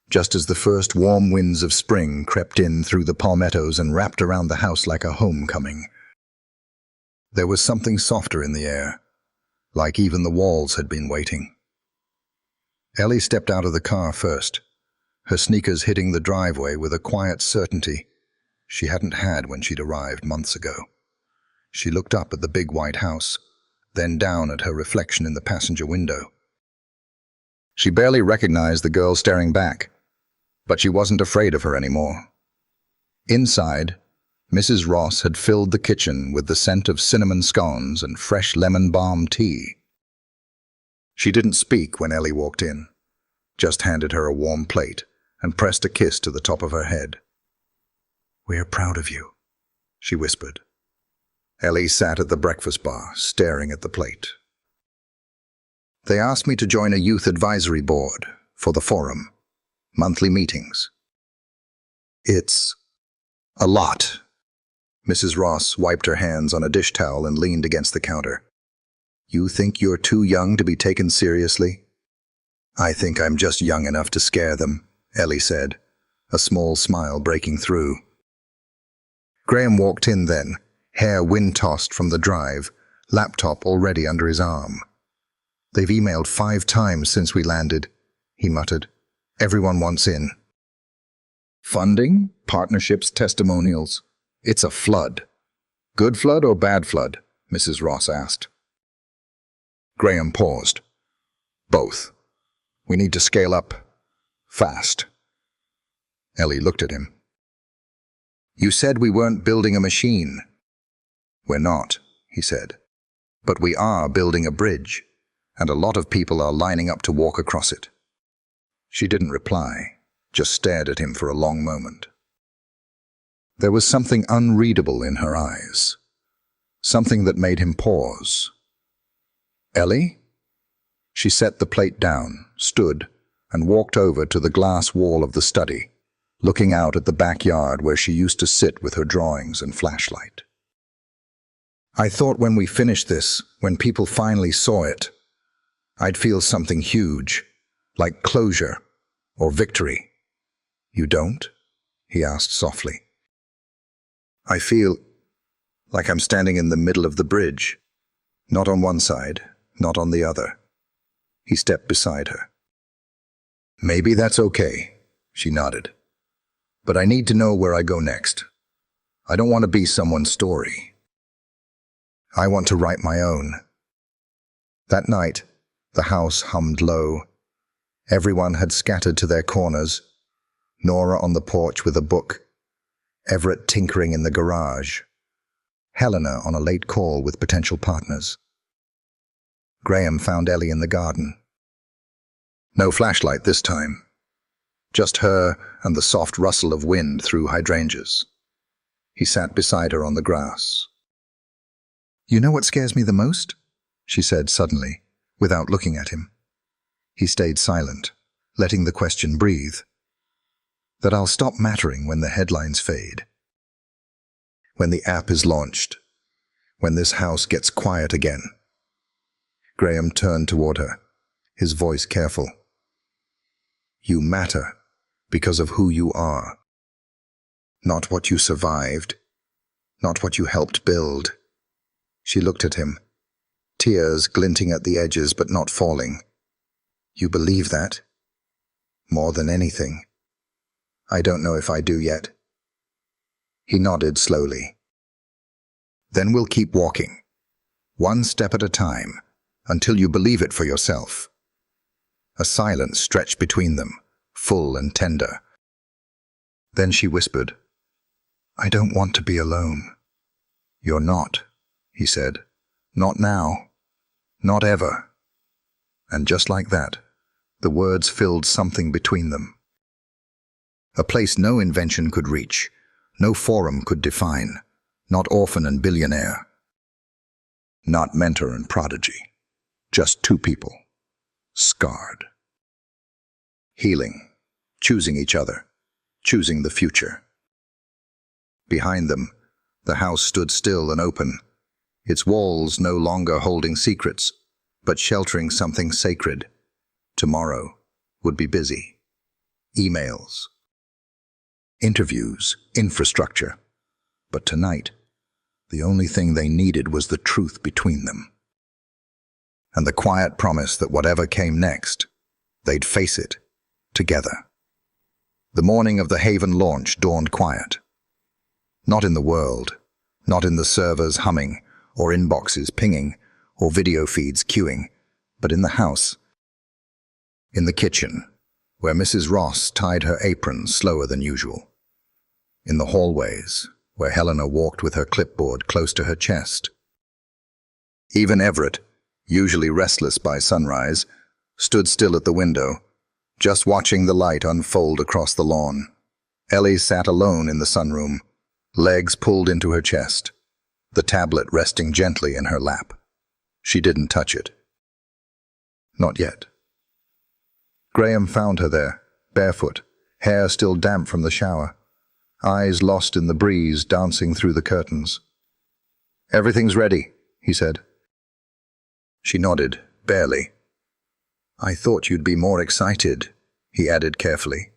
just as the first warm winds of spring crept in through the palmettos and wrapped around the house like a homecoming. There was something softer in the air, like even the walls had been waiting. Ellie stepped out of the car first, her sneakers hitting the driveway with a quiet certainty she hadn't had when she'd arrived months ago. She looked up at the big white house, then down at her reflection in the passenger window. She barely recognized the girl staring back, but she wasn't afraid of her anymore. Inside, Mrs. Ross had filled the kitchen with the scent of cinnamon scones and fresh lemon balm tea. She didn't speak when Ellie walked in, just handed her a warm plate and pressed a kiss to the top of her head. We're proud of you, she whispered. Ellie sat at the breakfast bar, staring at the plate. They asked me to join a youth advisory board for the forum, monthly meetings. It's a lot. Mrs. Ross wiped her hands on a dish towel and leaned against the counter. You think you're too young to be taken seriously? I think I'm just young enough to scare them, Ellie said, a small smile breaking through. Graham walked in then, hair wind-tossed from the drive, laptop already under his arm. They've emailed 5 times since we landed, he muttered. Everyone wants in. Funding, partnerships, testimonials. It's a flood. Good flood or bad flood? Mrs. Ross asked. Graham paused. Both. We need to scale up. Fast. Ellie looked at him. You said we weren't building a machine. We're not, he said. But we are building a bridge, and a lot of people are lining up to walk across it. She didn't reply, just stared at him for a long moment. There was something unreadable in her eyes, something that made him pause. Ellie? She set the plate down, stood, and walked over to the glass wall of the study, looking out at the backyard where she used to sit with her drawings and flashlight. I thought when we finished this, when people finally saw it, I'd feel something huge, like closure or victory. You don't? He asked softly. I feel like I'm standing in the middle of the bridge, not on one side, not on the other. He stepped beside her. Maybe that's okay, she nodded. But I need to know where I go next. I don't want to be someone's story. I want to write my own. That night, the house hummed low. Everyone had scattered to their corners. Nora on the porch with a book, Everett tinkering in the garage, Helena on a late call with potential partners. Graham found Ellie in the garden. No flashlight this time. Just her and the soft rustle of wind through hydrangeas. He sat beside her on the grass. You know what scares me the most? She said suddenly, without looking at him. He stayed silent, letting the question breathe. That I'll stop mattering when the headlines fade. When the app is launched. When this house gets quiet again. Graham turned toward her, his voice careful. You matter because of who you are. Not what you survived, not what you helped build. She looked at him, tears glinting at the edges but not falling. You believe that? More than anything. I don't know if I do yet. He nodded slowly. Then we'll keep walking, one step at a time, until you believe it for yourself. A silence stretched between them, full and tender. Then she whispered, I don't want to be alone. You're not, he said. Not now. Not ever. And just like that, the words filled something between them. A place no invention could reach, no forum could define, not orphan and billionaire. Not mentor and prodigy. Just two people, scarred. Healing, choosing each other, choosing the future. Behind them, the house stood still and open, its walls no longer holding secrets, but sheltering something sacred. Tomorrow would be busy. Emails. Interviews, infrastructure. But tonight, the only thing they needed was the truth between them. And the quiet promise that whatever came next, they'd face it, together. The morning of the Haven launch dawned quiet. Not in the world, not in the servers humming, or inboxes pinging, or video feeds queuing, but in the house. In the kitchen, where Mrs. Ross tied her apron slower than usual. In the hallways, where Helena walked with her clipboard close to her chest. Even Everett, usually restless by sunrise, stood still at the window, just watching the light unfold across the lawn. Ellie sat alone in the sunroom, legs pulled into her chest, the tablet resting gently in her lap. She didn't touch it. Not yet. Graham found her there, barefoot, hair still damp from the shower, eyes lost in the breeze dancing through the curtains. Everything's ready, he said. She nodded, barely. I thought you'd be more excited, he added carefully.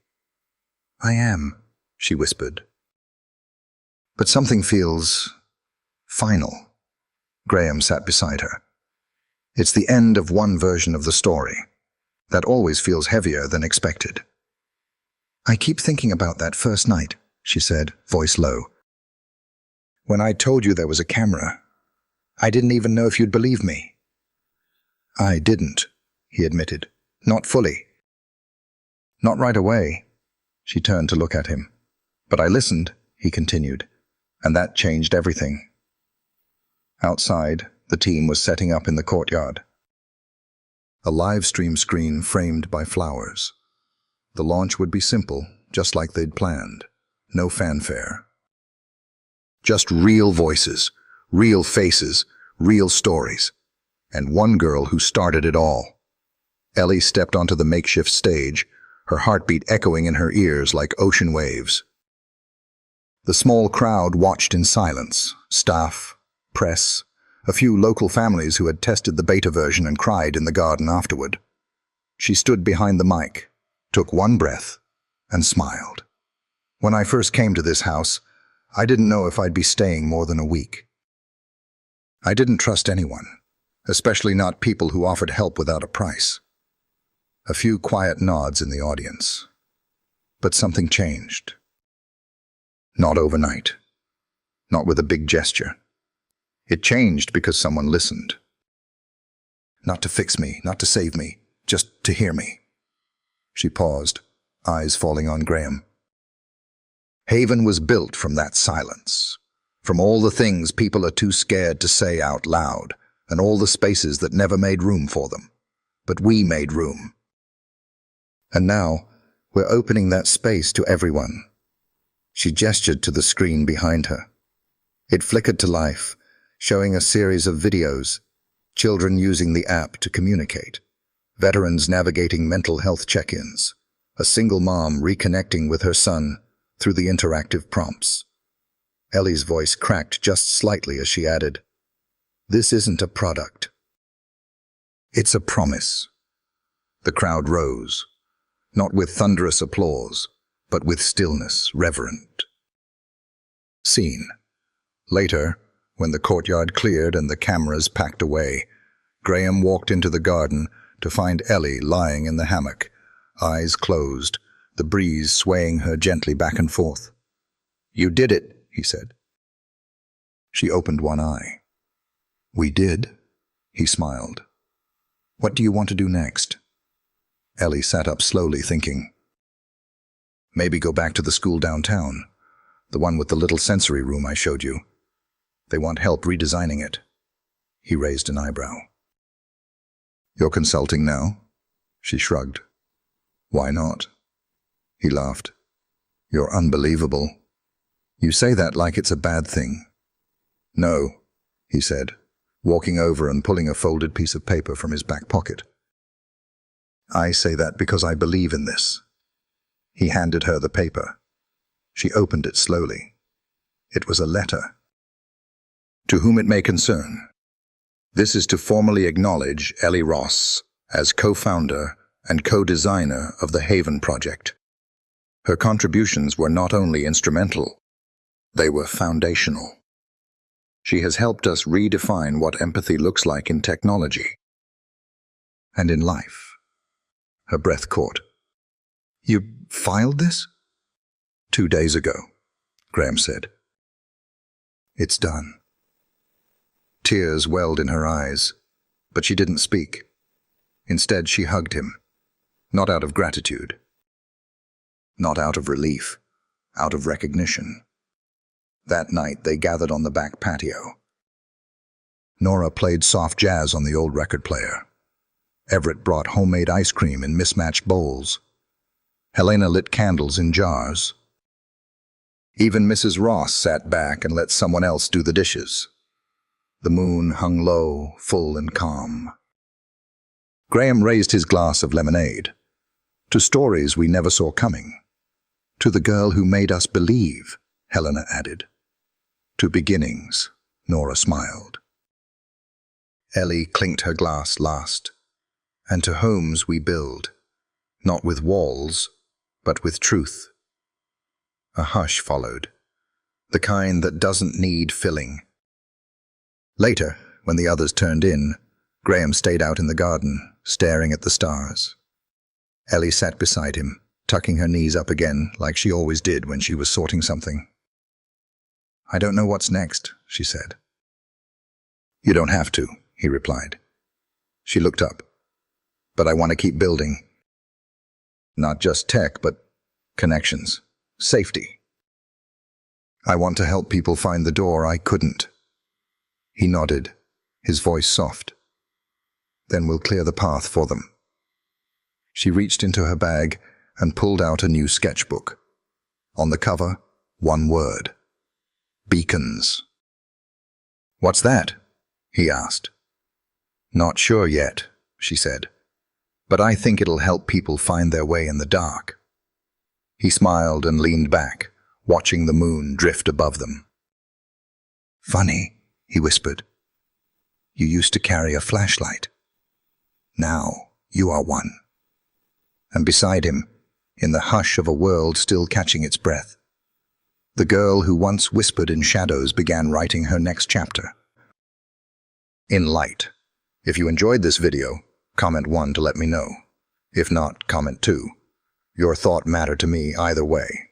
I am, she whispered. But something feels final. Graham sat beside her. It's the end of one version of the story. That always feels heavier than expected. I keep thinking about that first night, she said, voice low. When I told you there was a camera, I didn't even know if you'd believe me. I didn't, he admitted. Not fully. Not right away. She turned to look at him. "But I listened," he continued, "and that changed everything." Outside, the team was setting up in the courtyard. A live stream screen framed by flowers. The launch would be simple, just like they'd planned. No fanfare. Just real voices, real faces, real stories. And one girl who started it all. Ellie stepped onto the makeshift stage, her heartbeat echoing in her ears like ocean waves. The small crowd watched in silence. Staff, press, a few local families who had tested the beta version and cried in the garden afterward. She stood behind the mic, took one breath, and smiled. "When I first came to this house, I didn't know if I'd be staying more than a week. I didn't trust anyone, especially not people who offered help without a price." A few quiet nods in the audience. But something changed. Not overnight. Not with a big gesture. It changed because someone listened. Not to fix me, not to save me, just to hear me. She paused, eyes falling on Graham. Haven was built from that silence, from all the things people are too scared to say out loud, and all the spaces that never made room for them. But we made room. And now, we're opening that space to everyone. She gestured to the screen behind her. It flickered to life, showing a series of videos, children using the app to communicate, veterans navigating mental health check-ins, a single mom reconnecting with her son through the interactive prompts. Ellie's voice cracked just slightly as she added, "This isn't a product. It's a promise." The crowd rose, not with thunderous applause, but with stillness, reverent. Scene. Later, when the courtyard cleared and the cameras packed away, Graham walked into the garden to find Ellie lying in the hammock, eyes closed, the breeze swaying her gently back and forth. "You did it," he said. She opened one eye. "We did," he smiled. "What do you want to do next?" Ellie sat up slowly, thinking. "Maybe go back to the school downtown, the one with the little sensory room I showed you. They want help redesigning it." He raised an eyebrow. "You're consulting now?" She shrugged. "Why not?" He laughed. "You're unbelievable. You say that like it's a bad thing." "No," he said, walking over and pulling a folded piece of paper from his back pocket. "I say that because I believe in this." He handed her the paper. She opened it slowly. It was a letter. "To whom it may concern, this is to formally acknowledge Ellie Ross as co-founder and co-designer of the Haven Project. Her contributions were not only instrumental, they were foundational. She has helped us redefine what empathy looks like in technology and in life." Her breath caught. "You filed this?" 2 days ago, Graham said. "It's done." Tears welled in her eyes, but she didn't speak. Instead, she hugged him, not out of gratitude, not out of relief, out of recognition. That night, they gathered on the back patio. Nora played soft jazz on the old record player. Everett brought homemade ice cream in mismatched bowls. Helena lit candles in jars. Even Mrs. Ross sat back and let someone else do the dishes. The moon hung low, full and calm. Graham raised his glass of lemonade. "To stories we never saw coming. To the girl who made us believe," Helena added. "To beginnings," Nora smiled. Ellie clinked her glass last. "And to homes we build, not with walls, but with truth." A hush followed, the kind that doesn't need filling. Later, when the others turned in, Graham stayed out in the garden, staring at the stars. Ellie sat beside him, tucking her knees up again like she always did when she was sorting something. "I don't know what's next," she said. "You don't have to," he replied. She looked up. "But I want to keep building. Not just tech, but Connections. Safety. I want to help people find the door I couldn't. He nodded, his voice soft. Then we'll clear the path for them. She reached into her bag and pulled out a new sketchbook. On the cover, one word. Beacons. What's that? He asked. Not sure yet, she said, but I think it'll help people find their way in the dark. He smiled and leaned back, watching the moon drift above them. Funny, he whispered. You used to carry a flashlight. Now you are one. And beside him, in the hush of a world still catching its breath, the girl who once whispered in shadows began writing her next chapter. In light. If you enjoyed this video, comment 1 to let me know. If not, comment 2. Your thought mattered to me either way.